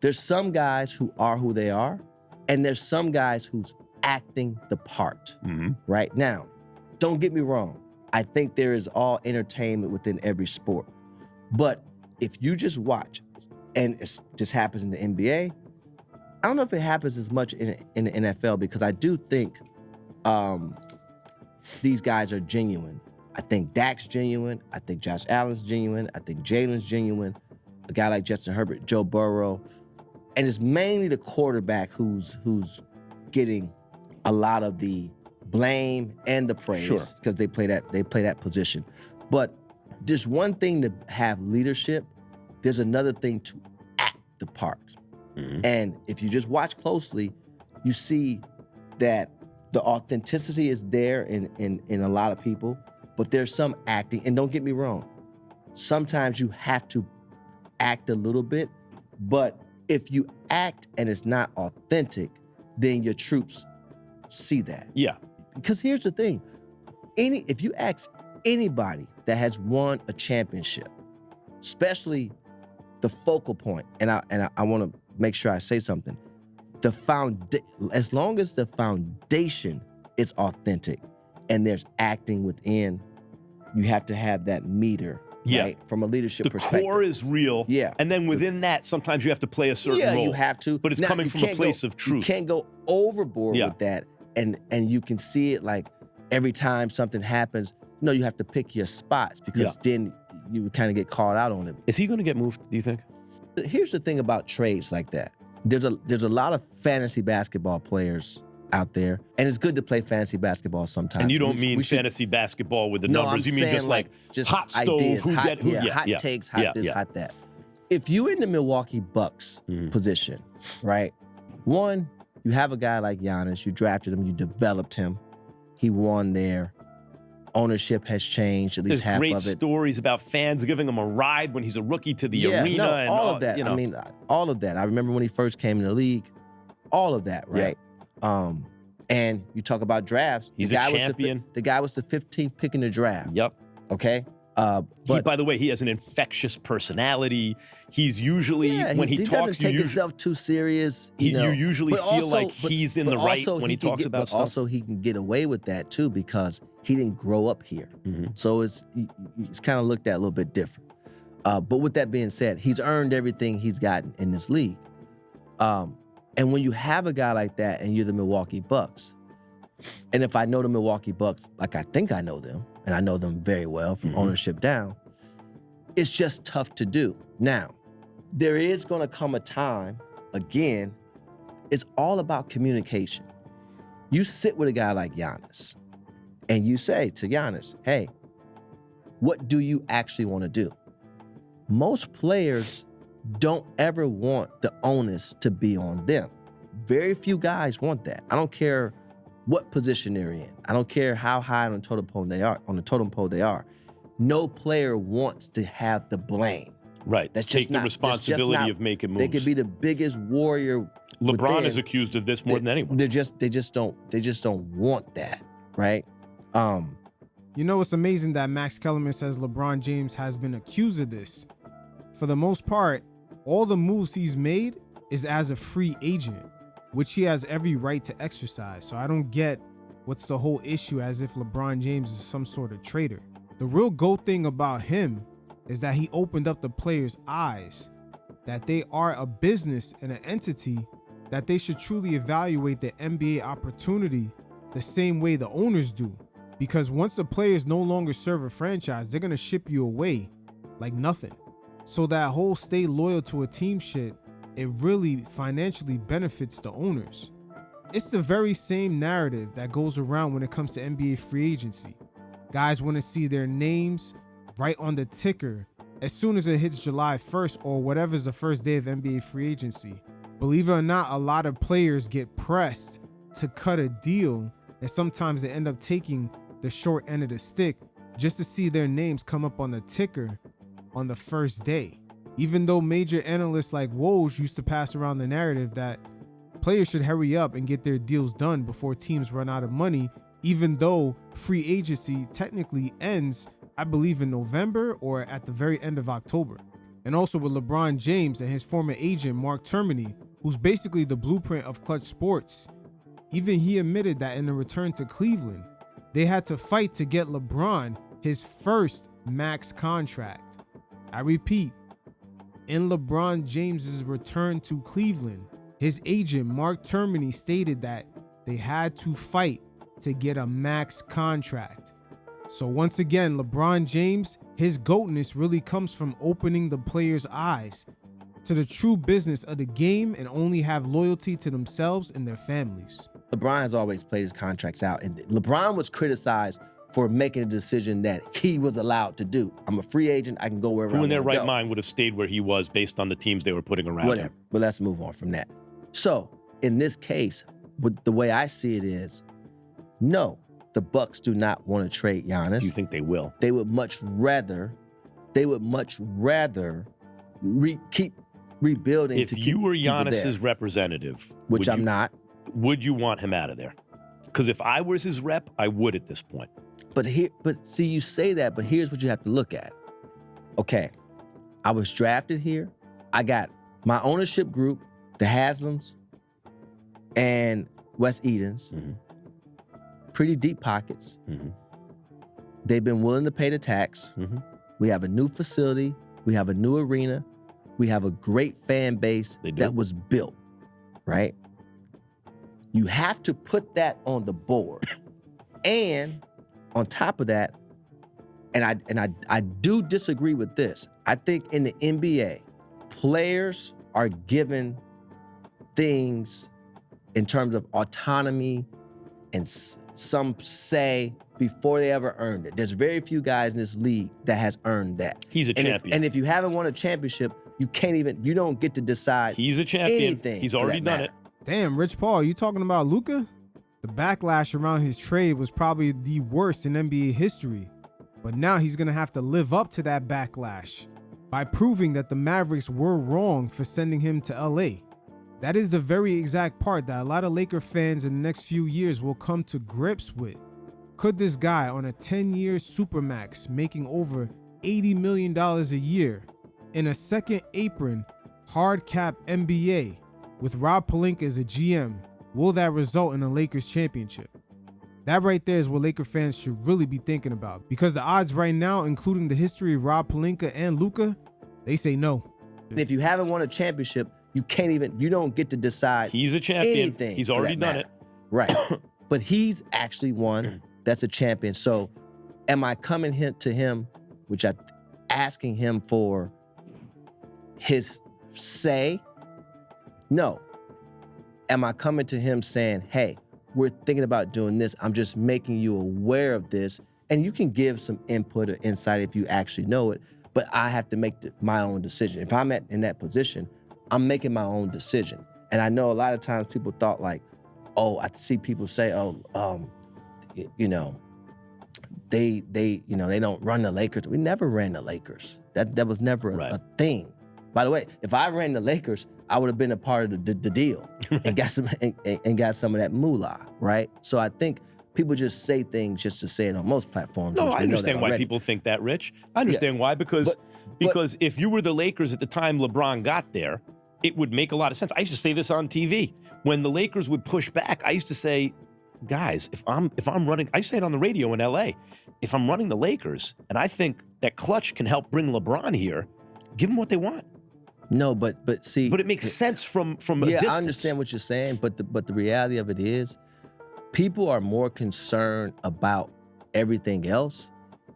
[SPEAKER 2] There's some guys who are who they are, and there's some guys who's acting the part. Right now, don't get me wrong. I think there is all entertainment within every sport. But if you just watch, and it just happens in the NBA, I don't know if it happens as much in the NFL, because I do think these guys are genuine. I think Dak's genuine. I think Josh Allen's genuine. I think Jalen's genuine. A guy like Justin Herbert, Joe Burrow. And it's mainly the quarterback who's getting a lot of the blame and the praise, because they play that position. But there's one thing to have leadership. There's another thing to act the part. And if you just watch closely, you see that the authenticity is there in a lot of people, but there's some acting. And don't get me wrong, sometimes you have to act a little bit, but if you act and it's not authentic, then your troops see that.
[SPEAKER 1] Yeah.
[SPEAKER 2] Because here's the thing, if you ask anybody that has won a championship, especially the focal point, and I want to make sure I say something, as long as the foundation is authentic and there's acting within, you have to have that meter, right? From a leadership perspective.
[SPEAKER 1] The core is real.
[SPEAKER 2] Yeah.
[SPEAKER 1] And then within that, sometimes you have to play a certain role.
[SPEAKER 2] Yeah, you have to.
[SPEAKER 1] But it's
[SPEAKER 2] Now,
[SPEAKER 1] coming from a place of truth.
[SPEAKER 2] You can't go overboard with that. And you can see it like every time something happens, you have to pick your spots, because then you would kind of get called out on it.
[SPEAKER 1] Is he going to get moved, do you think?
[SPEAKER 2] Here's the thing about trades like that. There's a lot of fantasy basketball players out there, and it's good to play fantasy basketball sometimes.
[SPEAKER 1] And you don't mean fantasy basketball with the numbers. You mean just like hot
[SPEAKER 2] ideas,
[SPEAKER 1] stove,
[SPEAKER 2] hot takes, hot this, hot that. If you're in the Milwaukee Bucks position, right? One, you have a guy like Giannis. You drafted him. You developed him. He won there. Ownership has changed, at least half of it.
[SPEAKER 1] There's great stories about fans giving him a ride when he's a rookie to the arena. And
[SPEAKER 2] all of that. I mean, all of that. I remember when he first came in the league, all of that, right? And you talk about drafts.
[SPEAKER 1] He's a champion.
[SPEAKER 2] The guy was the 15th pick in the draft.
[SPEAKER 1] Yep.
[SPEAKER 2] Okay?
[SPEAKER 1] By the way, he has an infectious personality. He's usually, when he talks,
[SPEAKER 2] doesn't take himself too serious.
[SPEAKER 1] You usually feel like he's in the right when he talks about stuff.
[SPEAKER 2] But also, he can get away with that too, because he didn't grow up here. So it's kind of looked at a little bit different. But with that being said, he's earned everything he's gotten in this league. And when you have a guy like that and you're the Milwaukee Bucks, and if I know the Milwaukee Bucks like I think I know them, and I know them very well from ownership down, it's just tough to do. Now, there is going to come a time, again, it's all about communication. You sit with a guy like Giannis, and you say to Giannis, hey, what do you actually want to do? Most players don't ever want the onus to be on them. Very few guys want that. I don't care what position they're in. I don't care how high on the totem pole they are. No player wants to have the blame.
[SPEAKER 1] Right.
[SPEAKER 2] That's
[SPEAKER 1] Take the responsibility of making moves.
[SPEAKER 2] They could be the biggest warrior.
[SPEAKER 1] LeBron is accused of this more than anyone.
[SPEAKER 2] They just don't want that, right?
[SPEAKER 3] You know, it's amazing that Max Kellerman says LeBron James has been accused of this. For the most part, all the moves he's made is as a free agent, which he has every right to exercise. So I don't get what's the whole issue as if LeBron James is some sort of traitor. The real GOAT thing about him is that he opened up the players' eyes that they are a business and an entity that they should truly evaluate the NBA opportunity the same way the owners do. Because once the players no longer serve a franchise, they're going to ship you away like nothing. So that whole stay loyal to a team shit, it really financially benefits the owners. It's the very same narrative that goes around when it comes to NBA free agency. Guys want to see their names right on the ticker as soon as it hits July 1st or whatever's the first day of NBA free agency. Believe it or not, a lot of players get pressed to cut a deal, and sometimes they end up taking the short end of the stick just to see their names come up on the ticker on the first day. Even though major analysts like Woj used to pass around the narrative that players should hurry up and get their deals done before teams run out of money, even though free agency technically ends, I believe, in November or at the very end of October. And also with LeBron James and his former agent, Mark Termini, who's basically the blueprint of Clutch Sports, even he admitted that in the return to Cleveland, they had to fight to get LeBron his first max contract. I repeat, in LeBron James's return to Cleveland, his agent, Mark Termini, stated that they had to fight to get a max contract. So once again, LeBron James, his GOATness really comes from opening the players' eyes to the true business of the game and only have loyalty to themselves and their families.
[SPEAKER 2] LeBron has always played his contracts out, and LeBron was criticized for making a decision that he was allowed to do. I'm a free agent. I can go wherever I want
[SPEAKER 1] Who
[SPEAKER 2] to
[SPEAKER 1] in
[SPEAKER 2] go.
[SPEAKER 1] their right mind would have stayed where he was based on the teams they were putting around
[SPEAKER 2] Whatever.
[SPEAKER 1] him.
[SPEAKER 2] But let's move on from that. So in this case, the way I see it is, no, the Bucks do not want to trade Giannis.
[SPEAKER 1] You think they will?
[SPEAKER 2] They would much rather keep rebuilding.
[SPEAKER 1] If
[SPEAKER 2] to keep
[SPEAKER 1] you were
[SPEAKER 2] people there,
[SPEAKER 1] Giannis's representative,
[SPEAKER 2] which I'm not.
[SPEAKER 1] Would you want him out of there? Because if I was his rep, I would at this point.
[SPEAKER 2] But see, you say that, but here's what you have to look at. Okay, I was drafted here. I got my ownership group, the Haslams and West Edens, pretty deep pockets. They've been willing to pay the tax. We have a new facility. We have a new arena. We have a great fan base that was built, right? You have to put that on the board. And on top of that, and I do disagree with this. I think in the NBA, players are given things in terms of autonomy and some say before they ever earned it. There's very few guys in this league that has earned that.
[SPEAKER 1] He's a champion.
[SPEAKER 2] And if you haven't won a championship, you don't get to decide.
[SPEAKER 1] He's a champion.
[SPEAKER 2] Anything
[SPEAKER 1] He's
[SPEAKER 2] for
[SPEAKER 1] already
[SPEAKER 2] that
[SPEAKER 1] done
[SPEAKER 2] matter.
[SPEAKER 1] it.
[SPEAKER 3] Damn, Rich Paul, you talking about Luka? The backlash around his trade was probably the worst in NBA history. But now he's going to have to live up to that backlash by proving that the Mavericks were wrong for sending him to LA. That is the very exact part that a lot of Laker fans in the next few years will come to grips with. Could this guy on a 10-year supermax making over $80 million a year in a second apron hard cap NBA with Rob Pelinka as a GM, will that result in a Lakers championship? That right there is what Laker fans should really be thinking about, because the odds right now, including the history of Rob Pelinka and Luka, they say no.
[SPEAKER 2] And if you haven't won a championship, you don't get to decide.
[SPEAKER 1] He's a champion.
[SPEAKER 2] Anything
[SPEAKER 1] He's
[SPEAKER 2] for
[SPEAKER 1] already
[SPEAKER 2] that
[SPEAKER 1] done
[SPEAKER 2] matter.
[SPEAKER 1] it.
[SPEAKER 2] Right. But he's actually one that's a champion. So am I coming to him, which I'm asking him for his say? No. Am I coming to him saying, hey, we're thinking about doing this. I'm just making you aware of this. And you can give some input or insight if you actually know it. But I have to make my own decision. If I'm in that position, I'm making my own decision. And I know a lot of times people thought like, oh, I see people say, they don't run the Lakers. We never ran the Lakers. That was never a thing. By the way, if I ran the Lakers, I would have been a part of the deal and got some of that moolah, right? So I think people just say things just to say it on most platforms.
[SPEAKER 1] No,
[SPEAKER 2] which
[SPEAKER 1] I
[SPEAKER 2] we know that
[SPEAKER 1] understand why
[SPEAKER 2] already.
[SPEAKER 1] people think that, Rich. I understand why, because if you were the Lakers at the time LeBron got there, it would make a lot of sense. I used to say this on TV. When the Lakers would push back, I used to say, guys, if I'm running, I say it on the radio in LA, if I'm running the Lakers and I think that Clutch can help bring LeBron here, give them what they want.
[SPEAKER 2] No, but see,
[SPEAKER 1] But it makes sense from a distance.
[SPEAKER 2] yeah, I understand what you're saying, but the reality of it is, people are more concerned about everything else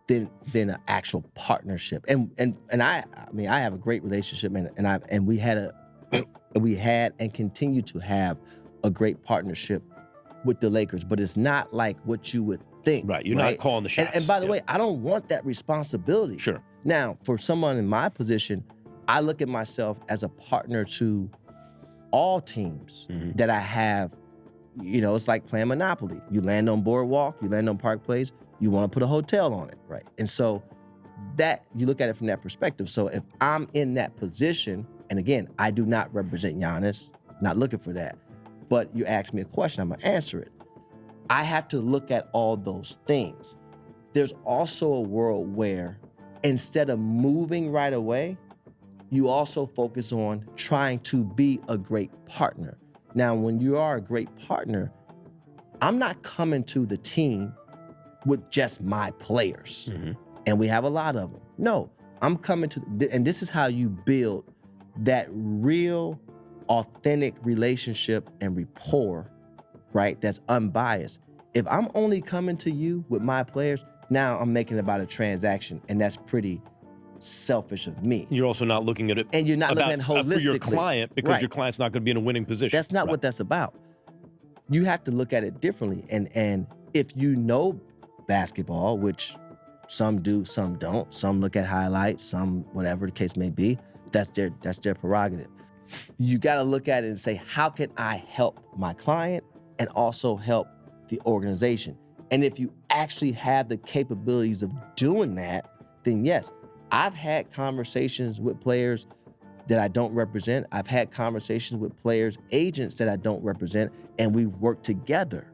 [SPEAKER 2] than an actual partnership. And I mean, I have a great relationship, and we had and continue to have a great partnership with the Lakers, but it's not like what you would think.
[SPEAKER 1] Right, you're not calling the shots.
[SPEAKER 2] And by the way, I don't want that responsibility.
[SPEAKER 1] Sure.
[SPEAKER 2] Now, for someone in my position, I look at myself as a partner to all teams that I have. You know, it's like playing Monopoly. You land on Boardwalk, you land on Park Place, you want to put a hotel on it, right? And so that, you look at it from that perspective. So if I'm in that position, and again, I do not represent Giannis, not looking for that, but you ask me a question, I'm gonna answer it. I have to look at all those things. There's also a world where instead of moving right away, you also focus on trying to be a great partner. Now, when you are a great partner, I'm not coming to the team with just my players, and we have a lot of them. No, I'm coming to, and this is how you build that real, authentic relationship and rapport, right? That's unbiased. If I'm only coming to you with my players, now I'm making it about a transaction, and that's pretty selfish of me.
[SPEAKER 1] You're also not looking at it,
[SPEAKER 2] and you're not looking at it holistically
[SPEAKER 1] for your client, because your client's not going to be in a winning position.
[SPEAKER 2] That's not what that's about. You have to look at it differently. And if you know basketball, which some do, some don't, some look at highlights, some whatever the case may be, that's their prerogative. You got to look at it and say, how can I help my client and also help the organization? And if you actually have the capabilities of doing that, then yes. I've had conversations with players that I don't represent. I've had conversations with players, agents that I don't represent, and we've worked together.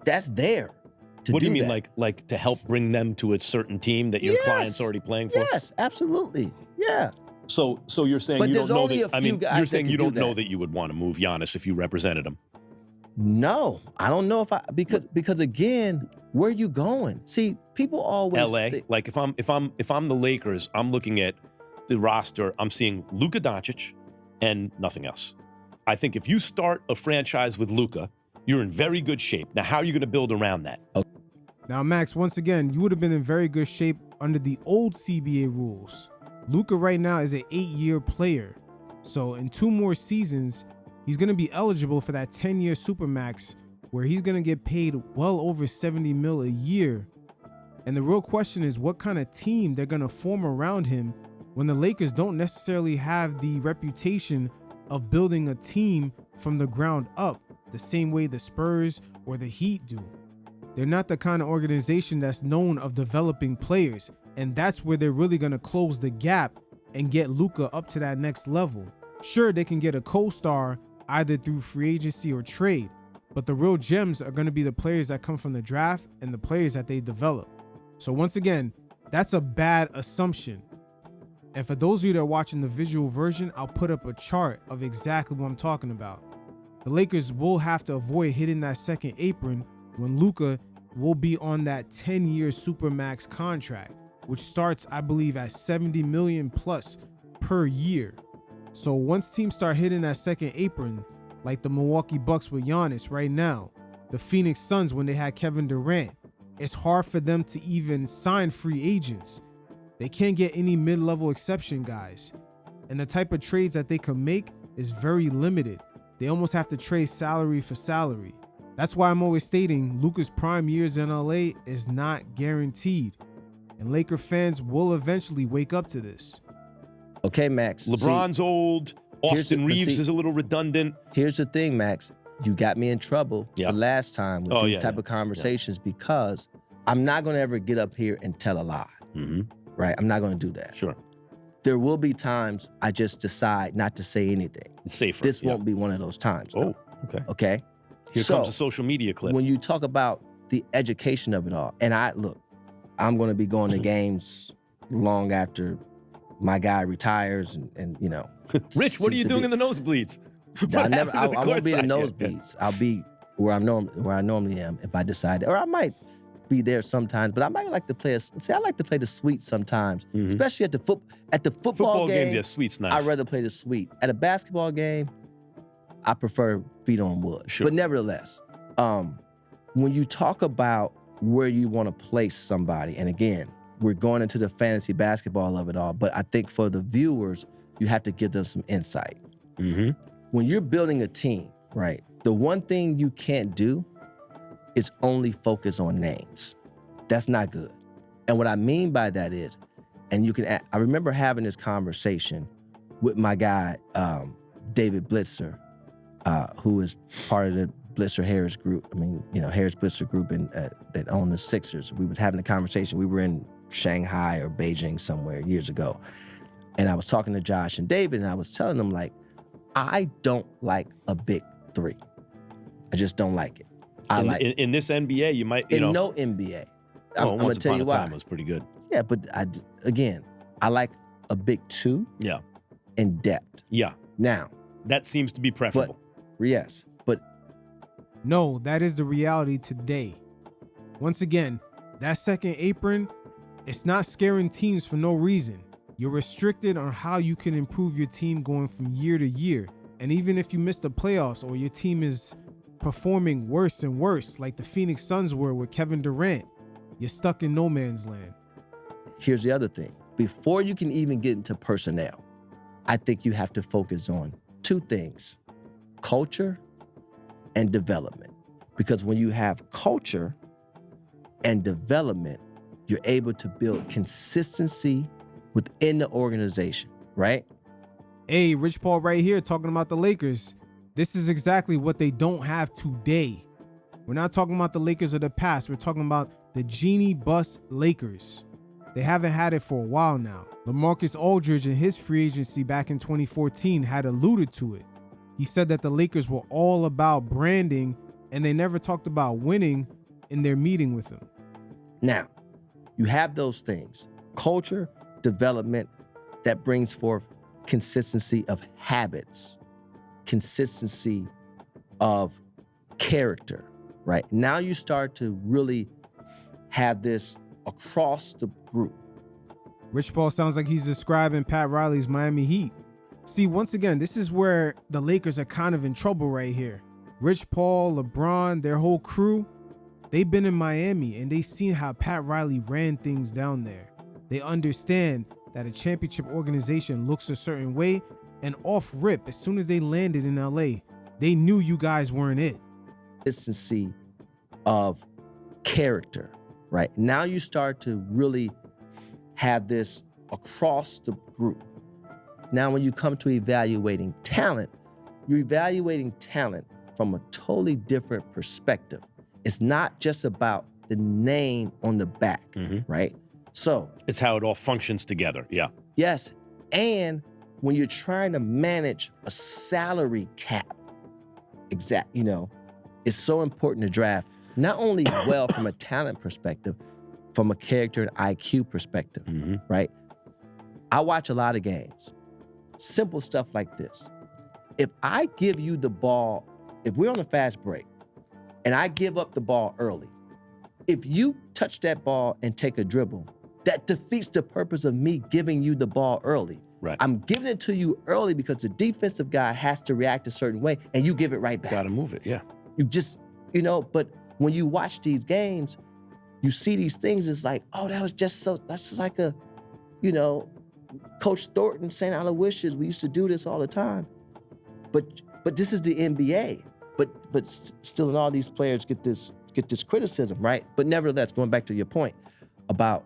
[SPEAKER 2] That's there to do that.
[SPEAKER 1] What do you mean, like to help bring them to a certain team that your client's already playing for?
[SPEAKER 2] Yes, absolutely. Yeah.
[SPEAKER 1] So you're saying
[SPEAKER 2] But
[SPEAKER 1] you
[SPEAKER 2] there's
[SPEAKER 1] don't know
[SPEAKER 2] only
[SPEAKER 1] that,
[SPEAKER 2] a few guys
[SPEAKER 1] you're
[SPEAKER 2] that
[SPEAKER 1] saying
[SPEAKER 2] can
[SPEAKER 1] you
[SPEAKER 2] do
[SPEAKER 1] don't know
[SPEAKER 2] that.
[SPEAKER 1] that you would want to move Giannis if you represented him.
[SPEAKER 2] No, I don't know if I, because again, where are you going? See, people always
[SPEAKER 1] LA, like if I'm the Lakers, I'm looking at the roster, I'm seeing Luka Doncic and nothing else. I think if you start a franchise with Luka, you're in very good shape. Now, how are you going to build around that?
[SPEAKER 3] Now, Max, once again, you would have been in very good shape under the old CBA rules. Luka right now is an 8-year player. So in 2 more seasons, he's going to be eligible for that 10-year Supermax, where he's going to get paid well over $70 million a year. And the real question is what kind of team they're going to form around him when the Lakers don't necessarily have the reputation of building a team from the ground up the same way the Spurs or the Heat do. They're not the kind of organization that's known of developing players, and that's where they're really going to close the gap and get Luka up to that next level. Sure, they can get a co-star either through free agency or trade, but the real gems are going to be the players that come from the draft and the players that they develop. So once again, that's a bad assumption. And for those of you that are watching the visual version, I'll put up a chart of exactly what I'm talking about. The Lakers will have to avoid hitting that second apron when Luka will be on that 10-year Supermax contract, which starts, I believe, at $70 million plus per year. So once teams start hitting that second apron, like the Milwaukee Bucks with Giannis right now, the Phoenix Suns when they had Kevin Durant, it's hard for them to even sign free agents. They can't get any mid-level exception guys. And the type of trades that they can make is very limited. They almost have to trade salary for salary. That's why I'm always stating Luka's prime years in LA is not guaranteed. And Laker fans will eventually wake up to this.
[SPEAKER 2] Okay, Max.
[SPEAKER 1] LeBron's old. Austin Reeves is a little redundant.
[SPEAKER 2] Here's the thing, Max. You got me in trouble the last time with these type of conversations because I'm not going to ever get up here and tell a lie. Right? I'm not going to do that.
[SPEAKER 1] Sure.
[SPEAKER 2] There will be times I just decide not to say anything.
[SPEAKER 1] It's safer.
[SPEAKER 2] This won't be one of those times.
[SPEAKER 1] Oh,
[SPEAKER 2] okay. Okay?
[SPEAKER 1] Here comes a social media clip.
[SPEAKER 2] When you talk about the education of it all, and I'm going to be going to games long after my guy retires and
[SPEAKER 1] Rich, what are you
[SPEAKER 2] to
[SPEAKER 1] doing
[SPEAKER 2] be-
[SPEAKER 1] in the nosebleeds?
[SPEAKER 2] I
[SPEAKER 1] What happened to the
[SPEAKER 2] won't be in the
[SPEAKER 1] courtside? Yeah,
[SPEAKER 2] nosebleeds. I'll be where I normally am if I decide, or I might be there sometimes. But I might like to play. I like to play the suite sometimes, especially at the football
[SPEAKER 1] Football
[SPEAKER 2] game.
[SPEAKER 1] game, yeah, sweet's nice.
[SPEAKER 2] I'd rather play the suite. At a basketball game, I prefer feet on wood.
[SPEAKER 1] Sure.
[SPEAKER 2] But nevertheless, when you talk about where you want to place somebody, and again, we're going into the fantasy basketball of it all, but I think for the viewers, you have to give them some insight.
[SPEAKER 1] Mm-hmm.
[SPEAKER 2] When you're building a team, right, the one thing you can't do is only focus on names. That's not good. And what I mean by that is, I remember having this conversation with my guy, David Blitzer, who is part of the Blitzer Harris group. Harris Blitzer group that owned the Sixers. We was having a conversation. We were in Shanghai or Beijing somewhere years ago. And I was talking to Josh and David, and I was telling them, like, I don't like a big three. I just don't like it.
[SPEAKER 1] In this NBA, you might,
[SPEAKER 2] no NBA. I'm going to tell you why.
[SPEAKER 1] Time was pretty good.
[SPEAKER 2] Yeah, but I like a big two.
[SPEAKER 1] Yeah.
[SPEAKER 2] And depth.
[SPEAKER 1] Yeah.
[SPEAKER 2] Now.
[SPEAKER 1] That seems to be preferable.
[SPEAKER 2] Yes, but.
[SPEAKER 3] No, that is the reality today. Once again, that second apron, it's not scaring teams for no reason. You're restricted on how you can improve your team going from year to year. And even if you miss the playoffs or your team is performing worse and worse, like the Phoenix Suns were with Kevin Durant, you're stuck in no man's land.
[SPEAKER 2] Here's the other thing. Before you can even get into personnel, I think you have to focus on two things: culture and development. Because when you have culture and development, you're able to build consistency within the organization, right?
[SPEAKER 3] Hey, Rich Paul right here talking about the Lakers. This is exactly what they don't have today. We're not talking about the Lakers of the past. We're talking about the Genie Bus Lakers. They haven't had it for a while now. LaMarcus Aldridge in his free agency back in 2014 had alluded to it. He said that the Lakers were all about branding and they never talked about winning in their meeting with him.
[SPEAKER 2] Now, you have those things: culture, development, that brings forth consistency of habits, consistency of character, right? Now you start to really have this across the group.
[SPEAKER 3] Rich Paul sounds like he's describing Pat Riley's Miami Heat. See, once again, this is where the Lakers are kind of in trouble right here. Rich Paul, LeBron, their whole crew, they've been in Miami and they've seen how Pat Riley ran things down there. They understand that a championship organization looks a certain way, and off rip, as soon as they landed in LA, they knew you guys weren't it.
[SPEAKER 2] Consistency of character, right? Now you start to really have this across the group. Now when you come to evaluating talent, you're evaluating talent from a totally different perspective. It's not just about the name on the back, right? So
[SPEAKER 1] it's how it all functions together. Yeah.
[SPEAKER 2] Yes. And when you're trying to manage a salary cap, it's so important to draft not only well from a talent perspective, from a character and IQ perspective, right? I watch a lot of games. Simple stuff like this. If I give you the ball, if we're on a fast break and I give up the ball early, if you touch that ball and take a dribble, that defeats the purpose of me giving you the ball early.
[SPEAKER 1] Right.
[SPEAKER 2] I'm giving it to you early because the defensive guy has to react a certain way and you give it right back.
[SPEAKER 1] Got to move it, yeah.
[SPEAKER 2] You just, but when you watch these games, you see these things, it's like, oh, that's just like a, Coach Thornton saying Aloysius, we used to do this all the time. But this is the NBA. But still, in all these players get this criticism, right? But nevertheless, going back to your point about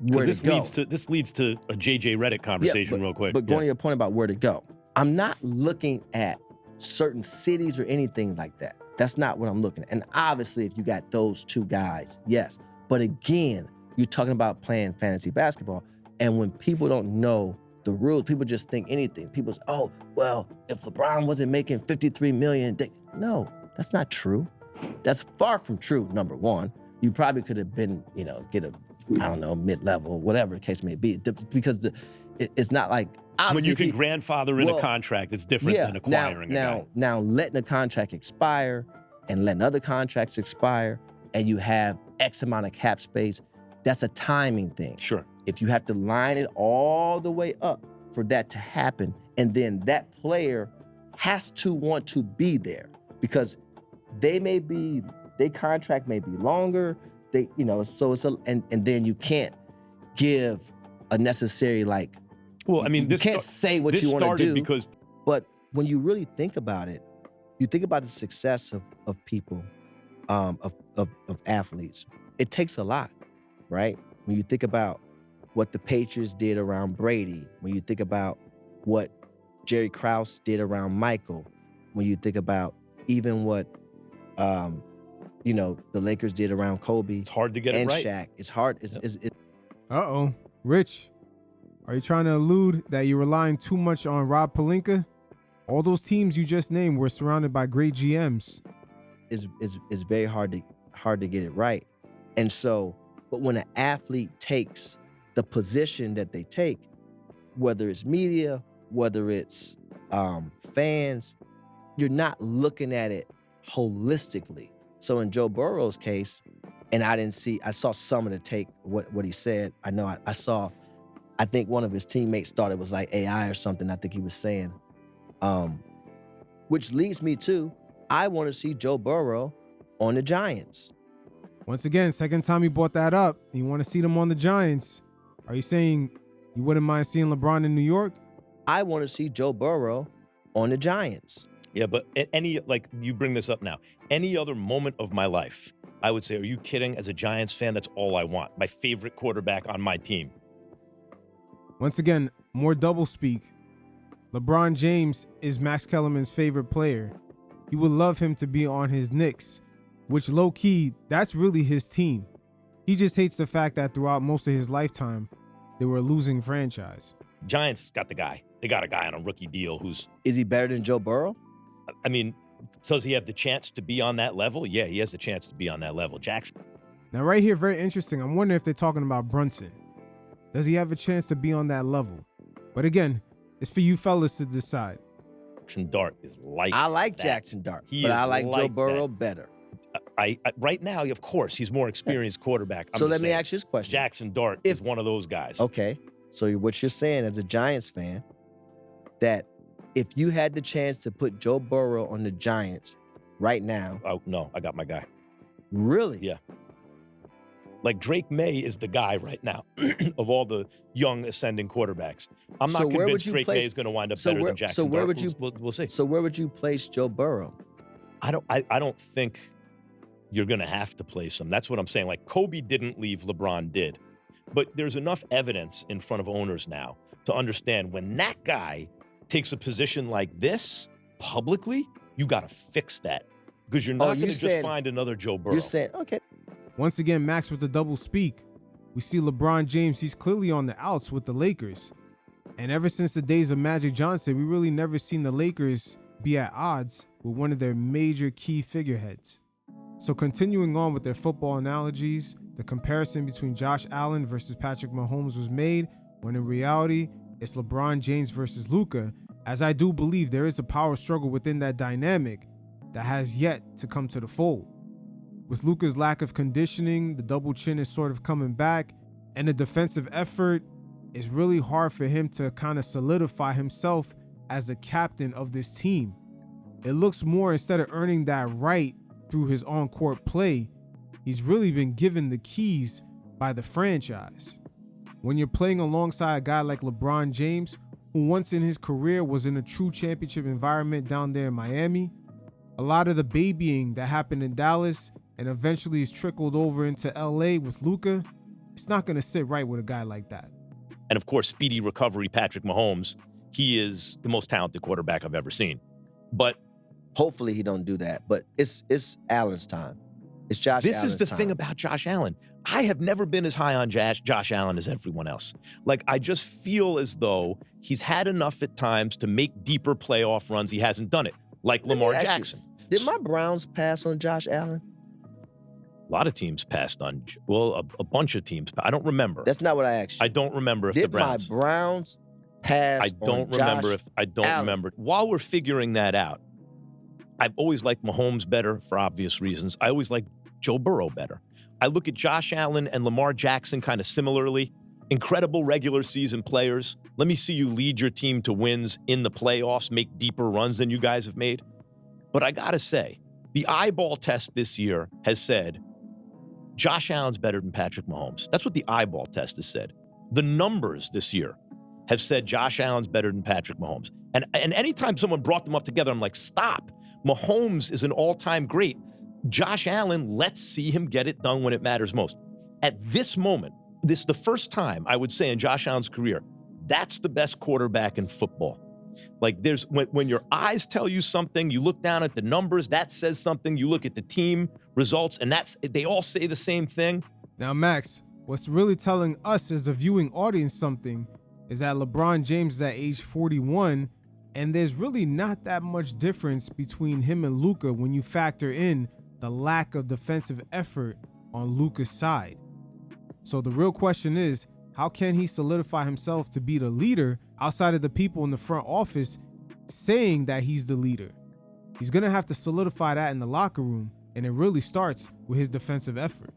[SPEAKER 2] where to go.
[SPEAKER 1] This leads to a JJ Redick conversation real quick.
[SPEAKER 2] But going to your point about where to go, I'm not looking at certain cities or anything like that. That's not what I'm looking at. And obviously, if you got those two guys, yes. But again, you're talking about playing fantasy basketball. And when people don't know the rules, people just think anything. People say, oh, well, if LeBron wasn't making $53 million, no, that's not true. That's far from true, number one. You probably could have been, get a I don't know, mid-level, whatever the case may be, because it's not like
[SPEAKER 1] When
[SPEAKER 2] obviously
[SPEAKER 1] you
[SPEAKER 2] if
[SPEAKER 1] can
[SPEAKER 2] he-
[SPEAKER 1] grandfather in
[SPEAKER 2] well,
[SPEAKER 1] a contract, it's different
[SPEAKER 2] yeah,
[SPEAKER 1] than acquiring a guy.
[SPEAKER 2] now letting a contract expire and letting other contracts expire, and you have X amount of cap space, that's a timing thing.
[SPEAKER 1] Sure.
[SPEAKER 2] If you have to line it all the way up for that to happen, and then that player has to want to be there because their contract may be longer. So it's and then you can't give a necessary
[SPEAKER 1] Well, I mean,
[SPEAKER 2] you
[SPEAKER 1] this
[SPEAKER 2] can't say what
[SPEAKER 1] this
[SPEAKER 2] you want to
[SPEAKER 1] started
[SPEAKER 2] do.
[SPEAKER 1] because
[SPEAKER 2] But when you really think about it, you think about the success of people, of athletes. It takes a lot, right? When you think about what the Patriots did around Brady, when you think about what Jerry Krause did around Michael, when you think about even what the Lakers did around Kobe
[SPEAKER 1] it's hard to get it
[SPEAKER 2] and
[SPEAKER 1] right.
[SPEAKER 2] Shaq, it's hard.
[SPEAKER 3] Uh-oh. Rich, are you trying to allude that you're relying too much on Rob Pelinka? All those teams you just named were surrounded by great GMs.
[SPEAKER 2] Is very hard to get it right. And so, but when an athlete takes the position that they take, whether it's media, whether it's fans, you're not looking at it holistically. So in Joe Burrow's case, and I saw some of the take, what he said. I know I think one of his teammates thought it was like AI or something, I think he was saying. Which leads me to, I want to see Joe Burrow on the Giants.
[SPEAKER 3] Once again, second time you brought that up, you want to see them on the Giants. Are you saying you wouldn't mind seeing LeBron in New York?
[SPEAKER 2] I want to see Joe Burrow on the Giants.
[SPEAKER 1] Yeah, but you bring this up now. Any other moment of my life, I would say, are you kidding? As a Giants fan, that's all I want. My favorite quarterback on my team.
[SPEAKER 3] Once again, more double speak. LeBron James is Max Kellerman's favorite player. He would love him to be on his Knicks, which low-key, that's really his team. He just hates the fact that throughout most of his lifetime, they were a losing franchise.
[SPEAKER 1] Giants got the guy. They got a guy on a rookie deal who's...
[SPEAKER 2] Is he better than Joe Burrow?
[SPEAKER 1] I mean, does he have the chance to be on that level? Yeah, he has the chance to be on that level. Jackson.
[SPEAKER 3] Now right here, very interesting. I'm wondering if they're talking about Brunson. Does he have a chance to be on that level? But again, it's for you fellas to decide.
[SPEAKER 1] Jackson Dart is like
[SPEAKER 2] I like
[SPEAKER 1] that.
[SPEAKER 2] Jackson Dart,
[SPEAKER 1] He
[SPEAKER 2] but
[SPEAKER 1] is
[SPEAKER 2] I like Joe
[SPEAKER 1] like
[SPEAKER 2] Burrow
[SPEAKER 1] that.
[SPEAKER 2] better.
[SPEAKER 1] I right now, of course, he's more experienced quarterback.
[SPEAKER 2] So let me ask you this question.
[SPEAKER 1] Jackson Dart is one of those guys.
[SPEAKER 2] Okay, so what you're saying as a Giants fan, that if you had the chance to put Joe Burrow on the Giants right now.
[SPEAKER 1] Oh, no, I got my guy.
[SPEAKER 2] Really?
[SPEAKER 1] Yeah. Like Drake May is the guy right now of all the young ascending quarterbacks. I'm not convinced Drake May is going to wind up better than Jackson
[SPEAKER 2] So where
[SPEAKER 1] Dart.
[SPEAKER 2] would you?
[SPEAKER 1] We'll see.
[SPEAKER 2] So where would you place Joe Burrow?
[SPEAKER 1] I don't think you're going to have to place him. That's what I'm saying. Like Kobe didn't leave, LeBron did. But there's enough evidence in front of owners now to understand when that guy takes a position like this publicly, you got to fix that because you're not going to just find another Joe Burrow.
[SPEAKER 2] You're saying, okay.
[SPEAKER 3] Once again, Max with the double speak. We see LeBron James, he's clearly on the outs with the Lakers. And ever since the days of Magic Johnson, we really never seen the Lakers be at odds with one of their major key figureheads. So continuing on with their football analogies, the comparison between Josh Allen versus Patrick Mahomes was made, when in reality, it's LeBron James versus Luka, as I do believe there is a power struggle within that dynamic that has yet to come to the fold. With Luka's lack of conditioning, the double chin is sort of coming back, and the defensive effort is really hard for him to kind of solidify himself as the captain of this team. It looks more, instead of earning that right through his on-court play, he's really been given the keys by the franchise. When you're playing alongside a guy like LeBron James, who once in his career was in a true championship environment down there in Miami, a lot of the babying that happened in Dallas and eventually is trickled over into LA with Luka, it's not going to sit right with a guy like that.
[SPEAKER 1] And of course, speedy recovery, Patrick Mahomes, he is the most talented quarterback I've ever seen. But
[SPEAKER 2] hopefully he don't do that. But it's Allen's time. It's Josh Allen's time.
[SPEAKER 1] This is the thing about Josh Allen. I have never been as high on Josh Allen as everyone else. Like, I just feel as though he's had enough at times to make deeper playoff runs. He hasn't done it, like Lamar Jackson.
[SPEAKER 2] Did my Browns pass on Josh Allen?
[SPEAKER 1] A lot of teams passed on. Well, a bunch of teams. I don't remember.
[SPEAKER 2] That's not what I asked you.
[SPEAKER 1] I don't remember if the
[SPEAKER 2] Did my
[SPEAKER 1] Browns.
[SPEAKER 2] Browns pass
[SPEAKER 1] I don't
[SPEAKER 2] on
[SPEAKER 1] remember
[SPEAKER 2] Josh
[SPEAKER 1] if I don't
[SPEAKER 2] Allen?
[SPEAKER 1] remember. While we're figuring that out, I've always liked Mahomes better for obvious reasons. I always like Joe Burrow better. I look at Josh Allen and Lamar Jackson kind of similarly. Incredible regular season players. Let me see you lead your team to wins in the playoffs, make deeper runs than you guys have made. But I gotta say, the eyeball test this year has said Josh Allen's better than Patrick Mahomes. That's what the eyeball test has said. The numbers this year have said Josh Allen's better than Patrick Mahomes. And anytime someone brought them up together, I'm like, stop. Mahomes is an all-time great. Josh Allen, let's see him get it done when it matters most. At this moment, this is the first time I would say in Josh Allen's career, that's the best quarterback in football. Like there's when your eyes tell you something, you look down at the numbers, that says something. You look at the team results, and they all say the same thing.
[SPEAKER 3] Now, Max, what's really telling us as the viewing audience something is that LeBron James is at age 41, and there's really not that much difference between him and Luka when you factor in the lack of defensive effort on Luka's side. So the real question is, how can he solidify himself to be the leader outside of the people in the front office saying that he's the leader? He's going to have to solidify that in the locker room, and it really starts with his defensive effort.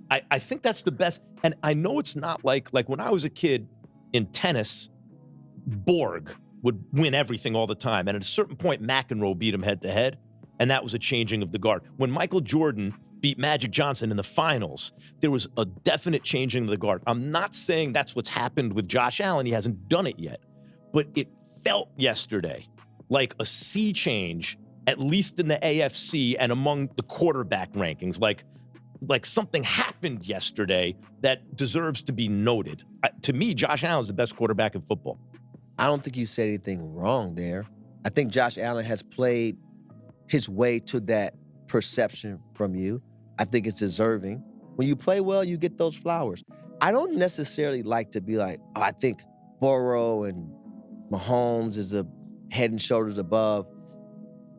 [SPEAKER 1] I think that's the best. And I know it's not like when I was a kid in tennis, Borg would win everything all the time. And at a certain point, McEnroe beat him head to head. And that was a changing of the guard. When Michael Jordan beat Magic Johnson in the finals, there was a definite changing of the guard. I'm not saying that's what's happened with Josh Allen. He hasn't done it yet. But it felt yesterday like a sea change, at least in the AFC and among the quarterback rankings. Like something happened yesterday that deserves to be noted. To me, Josh Allen is the best quarterback in football.
[SPEAKER 2] I don't think you said anything wrong there. I think Josh Allen has played his way to that perception from you. I think it's deserving. When you play well, you get those flowers. I don't necessarily like to be like, oh, I think Burrow and Mahomes is a head and shoulders above.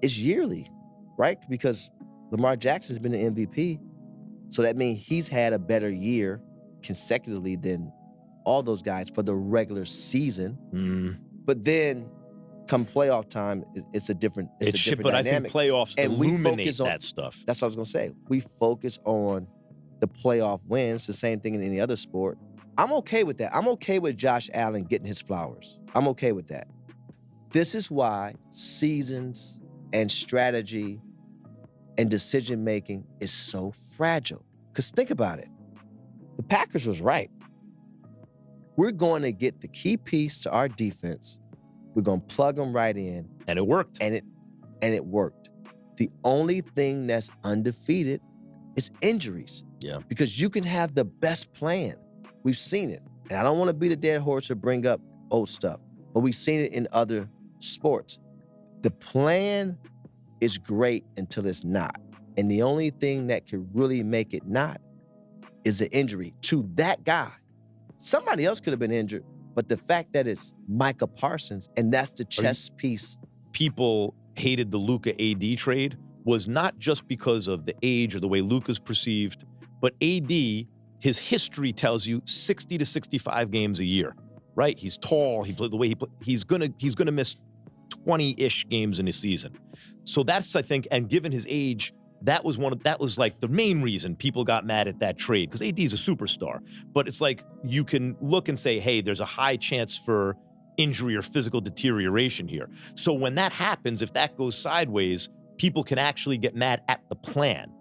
[SPEAKER 2] It's yearly, right? Because Lamar Jackson's been the MVP. So that means he's had a better year consecutively than all those guys for the regular season. But then come playoff time, it's a different dynamic.
[SPEAKER 1] But I think playoffs
[SPEAKER 2] and
[SPEAKER 1] illuminate that stuff.
[SPEAKER 2] That's what I was going to say. We focus on the playoff wins, the same thing in any other sport. I'm okay with that. I'm okay with Josh Allen getting his flowers. I'm okay with that. This is why seasons and strategy and decision-making is so fragile. Because think about it. The Packers was right. We're going to get the key piece to our defense. We're going to plug them right in.
[SPEAKER 1] And it worked.
[SPEAKER 2] And it worked. The only thing that's undefeated is injuries.
[SPEAKER 1] Yeah.
[SPEAKER 2] Because you can have the best plan. We've seen it. And I don't want to beat a dead horse or bring up old stuff, but we've seen it in other sports. The plan is great until it's not. And the only thing that can really make it not is an injury to that guy. Somebody else could have been injured, but the fact that it's Micah Parsons, and that's the chess piece.
[SPEAKER 1] People hated the Luka AD trade was not just because of the age or the way Luka's perceived, but AD, his history tells you 60 to 65 games a year, right? He's tall. He played the way he played. He's gonna miss 20-ish games in a season. So that's, I think, and given his age, that was like the main reason people got mad at that trade, because AD is a superstar. But it's like you can look and say, hey, there's a high chance for injury or physical deterioration here. So when that happens, if that goes sideways, people can actually get mad at the plan.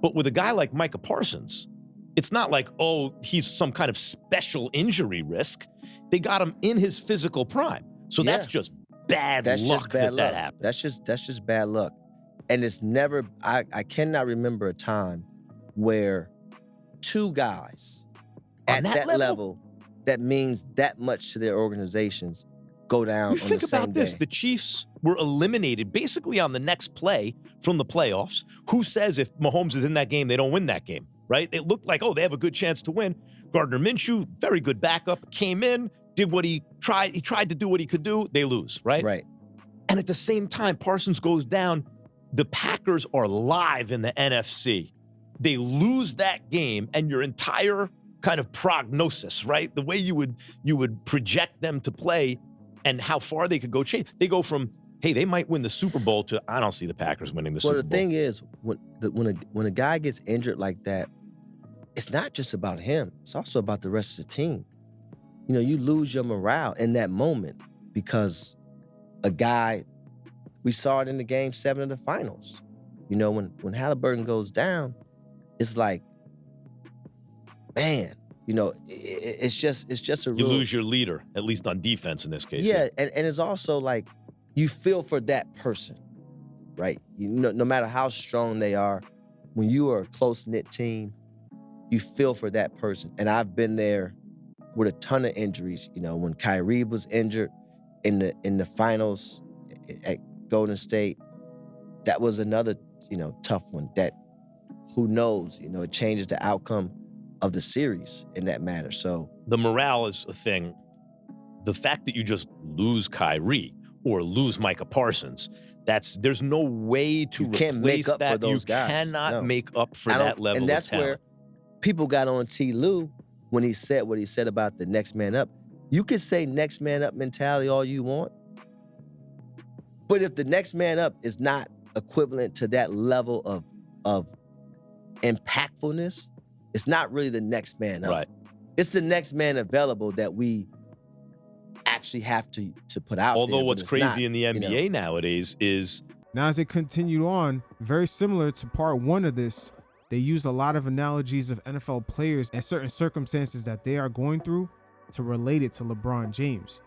[SPEAKER 1] But with a guy like Micah Parsons, it's not like, oh, he's some kind of special injury risk. They got him in his physical prime. So that's just bad luck that happened.
[SPEAKER 2] That's just bad luck. And it's never, I cannot remember a time where two guys at that level that means that much to their organizations go down on the same day.
[SPEAKER 1] Think about this. The Chiefs were eliminated basically on the next play from the playoffs. Who says if Mahomes is in that game, they don't win that game, right? It looked like, oh, they have a good chance to win. Gardner Minshew, very good backup, came in, did what he tried. He tried to do what he could do. They lose, right?
[SPEAKER 2] Right.
[SPEAKER 1] And at the same time, Parsons goes down. The Packers are live in the NFC. they lose that game, and your entire kind of prognosis, right? The way you would project them to play and how far they could go change. They go from, hey, they might win the Super Bowl to, I don't see the Packers winning the Super Bowl.
[SPEAKER 2] Well, the thing is, when a guy gets injured like that, it's not just about him. It's also about the rest of the team. You know, you lose your morale in that moment because a guy, we saw it in the Game 7 of the finals. You know, when Halliburton goes down, it's like, man, you know, it's just a
[SPEAKER 1] You
[SPEAKER 2] real,
[SPEAKER 1] lose your leader, at least on defense in this case.
[SPEAKER 2] yeah, and it's also like you feel for that person, right? You know, no matter how strong they are, when you are a close-knit team, you feel for that person. And I've been there with a ton of injuries. You know, when Kyrie was injured in the finals at Golden State, that was another, you know, tough one that, who knows, you know, it changes the outcome of the series in that matter. So
[SPEAKER 1] The morale is a thing. The fact that you just lose Kyrie or lose Micah Parsons, there's no way to
[SPEAKER 2] you
[SPEAKER 1] replace
[SPEAKER 2] can't make up
[SPEAKER 1] that.
[SPEAKER 2] for those
[SPEAKER 1] you
[SPEAKER 2] guys.
[SPEAKER 1] cannot
[SPEAKER 2] No.
[SPEAKER 1] make up for
[SPEAKER 2] I don't-
[SPEAKER 1] that level
[SPEAKER 2] and that's
[SPEAKER 1] of talent.
[SPEAKER 2] where people got on T. Lue when he said what he said about the next man up. You can say next man up mentality all you want, but if the next man up is not equivalent to that level of impactfulness, it's not really the next man up.
[SPEAKER 1] Right.
[SPEAKER 2] It's the next man available that we actually have to put out there.
[SPEAKER 1] Although
[SPEAKER 2] but
[SPEAKER 1] what's
[SPEAKER 2] it's
[SPEAKER 1] crazy
[SPEAKER 2] not,
[SPEAKER 1] in the NBA
[SPEAKER 2] you know.
[SPEAKER 1] nowadays is
[SPEAKER 3] Now, as it continued on, very similar to part one of this, they use a lot of analogies of NFL players and certain circumstances that they are going through to relate it to LeBron James.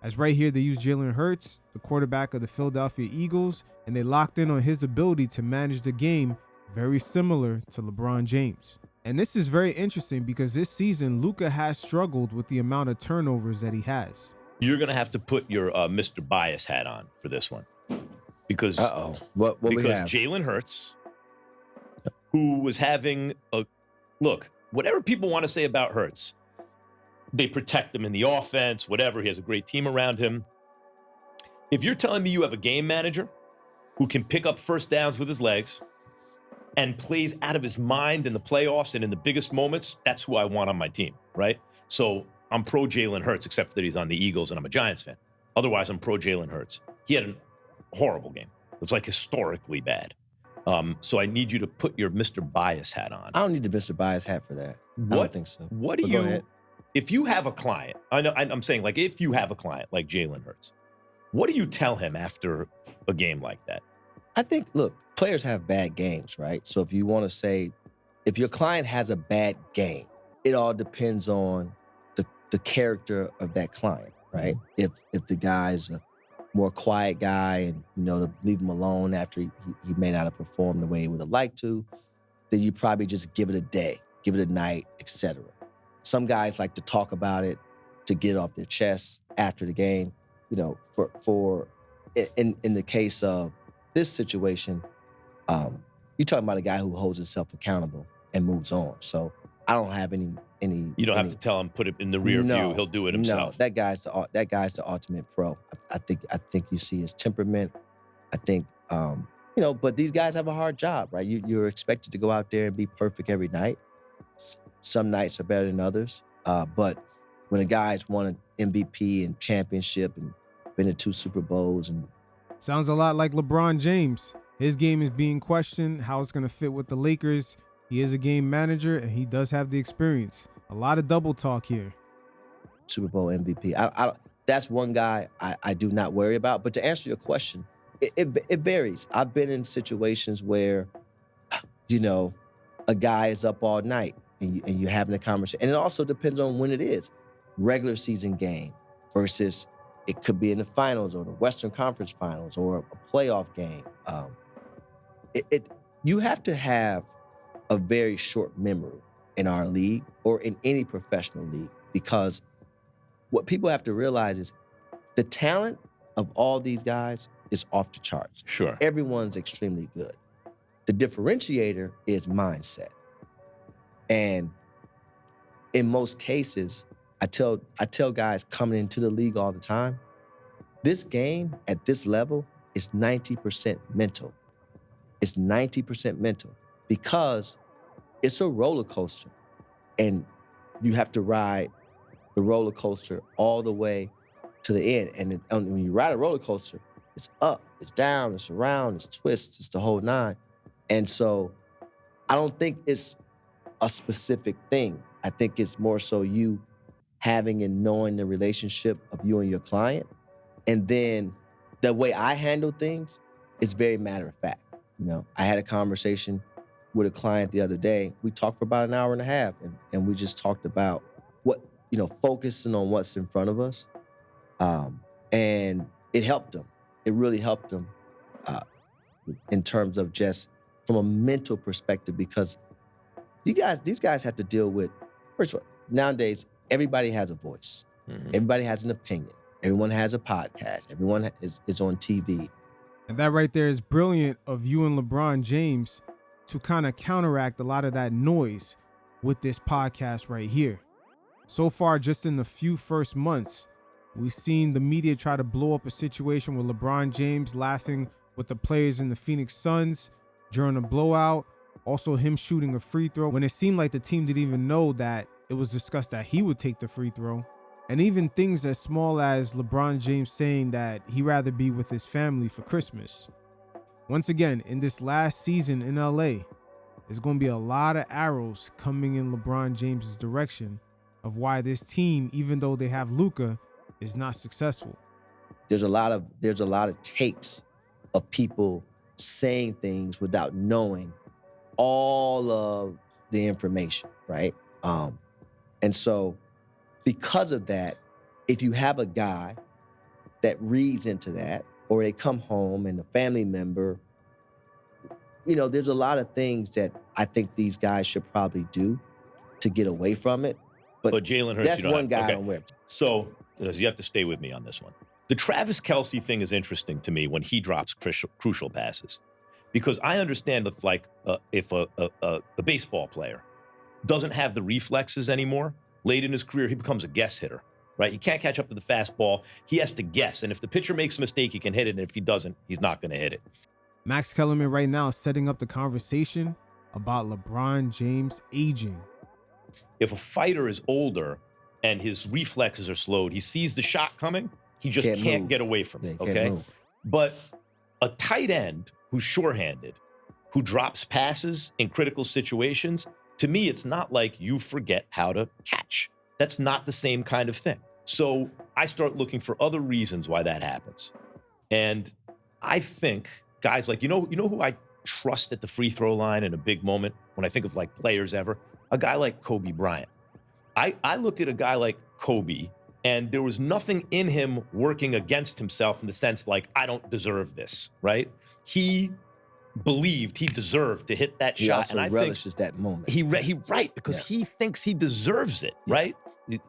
[SPEAKER 3] As right here, they use Jalen Hurts, the quarterback of the Philadelphia Eagles, and they locked in on his ability to manage the game, very similar to LeBron James. And this is very interesting because this season, Luka has struggled with the amount of turnovers that he has.
[SPEAKER 1] you're going to have to put your Mr. Bias hat on for this one. Because
[SPEAKER 2] What we
[SPEAKER 1] because
[SPEAKER 2] have?
[SPEAKER 1] Jalen Hurts, who was having look, whatever people want to say about Hurts, they protect him in the offense, whatever. He has a great team around him. If you're telling me you have a game manager who can pick up first downs with his legs and plays out of his mind in the playoffs and in the biggest moments, that's who I want on my team, right? So I'm pro Jalen Hurts, except that he's on the Eagles and I'm a Giants fan. Otherwise, I'm pro Jalen Hurts. He had a horrible game. It was like historically bad. So I need you to put your Mr. Bias hat on.
[SPEAKER 2] I don't need the Mr. Bias hat for that. I don't think so.
[SPEAKER 1] What do
[SPEAKER 2] But go
[SPEAKER 1] you,
[SPEAKER 2] ahead.
[SPEAKER 1] if you have a client, I'm saying like if you have a client like Jalen Hurts, what do you tell him after a game like that?
[SPEAKER 2] I think, look, players have bad games, right? So if you want to say, if your client has a bad game, it all depends on the character of that client, right? If the guy's a more quiet guy and, you know, to leave him alone after he may not have performed the way he would have liked to, then you probably just give it a day, give it a night, etc. Some guys like to talk about it to get it off their chest after the game. You know, in the case of this situation, you're talking about a guy who holds himself accountable and moves on. So I don't have any.
[SPEAKER 1] You don't have to tell him put it in the rear view. He'll do it himself.
[SPEAKER 2] No, that guy's the ultimate pro. I think you see his temperament. I think you know, but these guys have a hard job, right? You're expected to go out there and be perfect every night. Some nights are better than others, but when a guy's won an MVP and championship and been to 2 Super Bowls and
[SPEAKER 3] Sounds a lot like LeBron James. His game is being questioned, how it's going to fit with the Lakers. He is a game manager, and he does have the experience. A lot of double talk here.
[SPEAKER 2] Super Bowl MVP. That's one guy I do not worry about. But to answer your question, it varies. I've been in situations where, you know, a guy is up all night and you're having a conversation. And it also depends on when it is. Regular season game versus it could be in the finals or the Western Conference Finals or a playoff game. You have to have a very short memory in our league or in any professional league, because what people have to realize is the talent of all these guys is off the charts.
[SPEAKER 1] Sure.
[SPEAKER 2] Everyone's extremely good. The differentiator is mindset. And in most cases, I tell guys coming into the league all the time, this game at this level is 90% mental. It's 90% mental, because it's a roller coaster. And you have to ride the roller coaster all the way to the end. And when you ride a roller coaster, it's up, it's down, it's around, it's twists, it's the whole nine. And so I don't think it's a specific thing. I think it's more so you having and knowing the relationship of you and your client. And then the way I handle things is very matter of fact. I had a conversation with a client the other day. We talked for about an hour and a half, and we just talked about what, focusing on what's in front of us. And it helped them. It really helped them in terms of just from a mental perspective, because these guys have to deal with, first of all, nowadays, everybody has a voice.
[SPEAKER 1] Mm-hmm.
[SPEAKER 2] Everybody has an opinion. Everyone has a podcast. Everyone is on TV.
[SPEAKER 3] And that right there is brilliant of you and LeBron James to kind of counteract a lot of that noise with this podcast right here. So far, just in the few first months, we've seen the media try to blow up a situation with LeBron James laughing with the players in the Phoenix Suns during a blowout. Also him shooting a free throw when it seemed like the team didn't even know that it was discussed that he would take the free throw. And even things as small as LeBron James saying that he'd rather be with his family for Christmas. Once again, in this last season in LA, there's going to be a lot of arrows coming in LeBron James's direction of why this team, even though they have Luka, is not successful.
[SPEAKER 2] There's a lot of takes of people saying things without knowing all of the information, right? And so because of that, if you have a guy that reads into that, or they come home and a family member, there's a lot of things that I think these guys should probably do to get away from it. But
[SPEAKER 1] Jalen Hurts,
[SPEAKER 2] that's one guy I don't wear.
[SPEAKER 1] So you have to stay with me on this one. The Travis Kelce thing is interesting to me when he drops crucial passes, because I understand if a baseball player doesn't have the reflexes anymore, late in his career, he becomes a guess hitter, right? He can't catch up to the fastball. He has to guess. And if the pitcher makes a mistake, he can hit it. And if he doesn't, he's not going to hit it.
[SPEAKER 3] Max Kellerman right now is setting up the conversation about LeBron James aging.
[SPEAKER 1] If a fighter is older and his reflexes are slowed, he sees the shot coming, he just can't get away from it, okay? But a tight end who's sure-handed, who drops passes in critical situations, to me, it's not like you forget how to catch. That's not the same kind of thing. So I start looking for other reasons why that happens. And I think guys like, you know who I trust at the free throw line in a big moment when I think of like players ever? A guy like Kobe Bryant. I look at a guy like Kobe, and there was nothing in him working against himself in the sense like, I don't deserve this, right? He believed he deserved to hit that shot.
[SPEAKER 2] Also, and I relishes that moment.
[SPEAKER 1] Because he thinks he deserves it, right?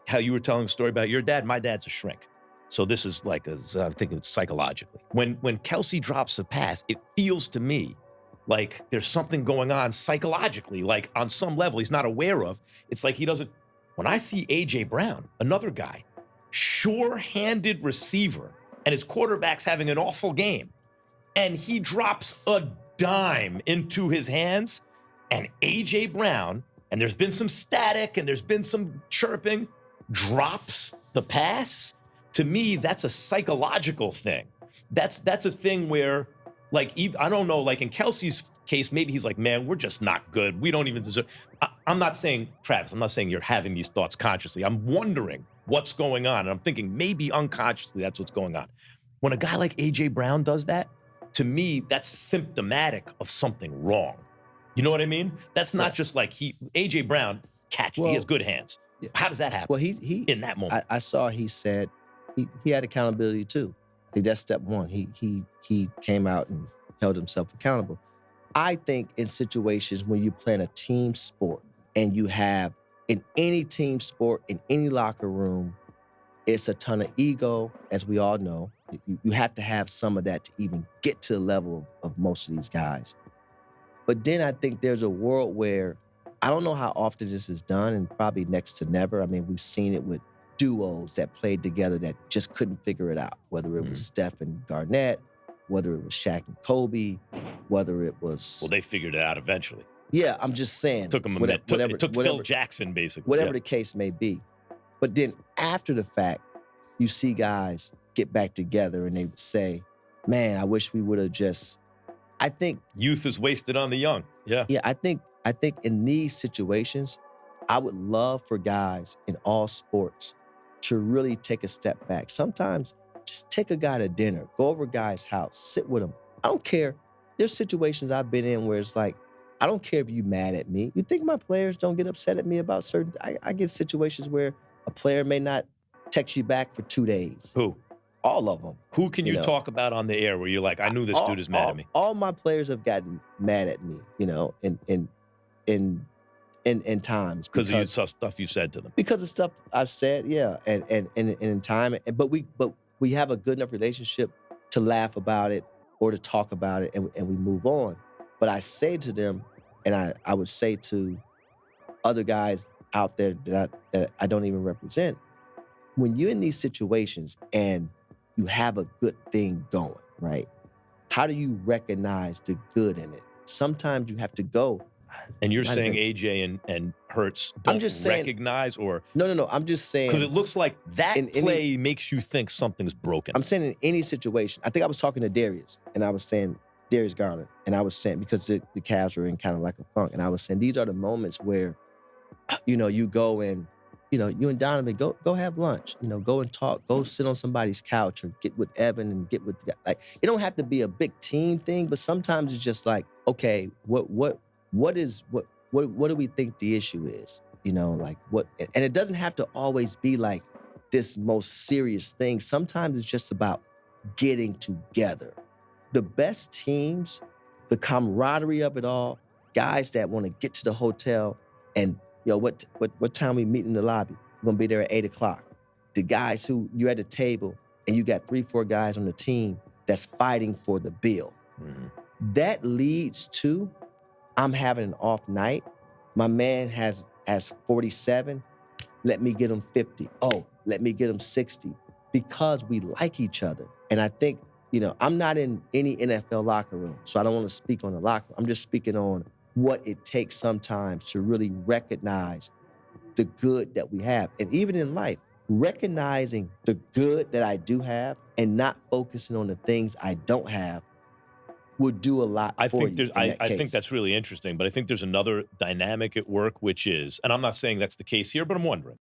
[SPEAKER 1] How you were telling a story about your dad. My dad's a shrink. So this is like, I'm thinking psychologically. When Kelce drops a pass, it feels to me like there's something going on psychologically, like on some level he's not aware of. It's like he doesn't. When I see A.J. Brown, another guy, sure-handed receiver, and his quarterback's having an awful game, and he drops a dime into his hands, and A.J. Brown, and there's been some static and there's been some chirping, drops the pass. To me, that's a psychological thing. That's a thing where, like, I don't know, like in Kelce's case, maybe he's like, man, we're just not good. We don't even deserve. I'm not saying, Travis, I'm not saying you're having these thoughts consciously. I'm wondering what's going on. And I'm thinking maybe unconsciously that's what's going on. When a guy like A.J. Brown does that, to me, that's symptomatic of something wrong. You know what I mean? That's not just like A.J. Brown catches. He has good hands. Yeah. How does that happen?
[SPEAKER 2] Well, he
[SPEAKER 1] in that moment.
[SPEAKER 2] I saw he said he had accountability too. I think that's step one. He came out and held himself accountable. I think in situations when you play in a team sport and you have in any team sport, in any locker room, it's a ton of ego, as we all know. You have to have some of that to even get to the level of most of these guys. But then I think there's a world where, I don't know how often this is done, and probably next to never. I mean, we've seen it with duos that played together that just couldn't figure it out, whether it was Steph and Garnett, whether it was Shaq and Kobe, whether it was...
[SPEAKER 1] Well, they figured it out eventually.
[SPEAKER 2] Yeah, I'm just saying.
[SPEAKER 1] Took him a
[SPEAKER 2] whatever,
[SPEAKER 1] minute. It took Phil
[SPEAKER 2] whatever,
[SPEAKER 1] Jackson, basically.
[SPEAKER 2] whatever
[SPEAKER 1] Yeah.
[SPEAKER 2] the case may be. But then after the fact, you see guys get back together and they would say, man, I wish we would have just, I think,
[SPEAKER 1] Youth is wasted on the young. Yeah.
[SPEAKER 2] yeah, I think in these situations, I would love for guys in all sports to really take a step back. Sometimes just take a guy to dinner, go over a guy's house, sit with him. I don't care. There's situations I've been in where it's like, I don't care if you mad at me. You think my players don't get upset at me about certain, I get situations where a player may not text you back for 2 days.
[SPEAKER 1] Who?
[SPEAKER 2] All of them.
[SPEAKER 1] Who can you
[SPEAKER 2] know.
[SPEAKER 1] talk about on the air where you're like, I knew this dude is mad at me?
[SPEAKER 2] All my players have gotten mad at me, in times
[SPEAKER 1] Because of stuff you said to them.
[SPEAKER 2] because of stuff I've said, yeah, and in time, but we have a good enough relationship to laugh about it or to talk about it, and we move on. But I say to them, and I would say to other guys out there that I don't even represent, when you're in these situations and you have a good thing going, right? How do you recognize the good in it? Sometimes you have to go.
[SPEAKER 1] And you're
[SPEAKER 2] Not
[SPEAKER 1] saying
[SPEAKER 2] even-
[SPEAKER 1] AJ and Hurts
[SPEAKER 2] I'm
[SPEAKER 1] don't
[SPEAKER 2] just saying-
[SPEAKER 1] recognize or
[SPEAKER 2] No. I'm just saying.
[SPEAKER 1] because it looks like that
[SPEAKER 2] in any-
[SPEAKER 1] play makes you think something's broken.
[SPEAKER 2] I'm saying in any situation. I think I was talking to Darius, and I was saying Darius Garland, and I was saying because the Cavs were in kind of like a funk, and I was saying these are the moments where, you go and, you and Donovan go have lunch, go and talk, go sit on somebody's couch or get with Evan and get with the guy. Like, it don't have to be a big team thing, but sometimes it's just like, okay, what do we think the issue is? Like what, and it doesn't have to always be like this most serious thing. Sometimes it's just about getting together. The best teams, the camaraderie of it all, guys that want to get to the hotel and, what time we meet in the lobby? We're gonna be there at 8:00. The guys who you're at the table and you got 3-4 guys on the team that's fighting for the bill.
[SPEAKER 1] Mhm.
[SPEAKER 2] That leads to, I'm having an off night. My man has 47. Let me get him 50. Oh, let me get him 60. Because we like each other. And I think, I'm not in any NFL locker room, so I don't want to speak on the locker room. I'm just speaking on what it takes sometimes to really recognize the good that we have. And even in life, recognizing the good that I do have and not focusing on the things I don't have would do a lot
[SPEAKER 1] I
[SPEAKER 2] for
[SPEAKER 1] think
[SPEAKER 2] you.
[SPEAKER 1] there's, I think that's really interesting, but I think there's another dynamic at work, which is, and I'm not saying that's the case here, but I'm wondering.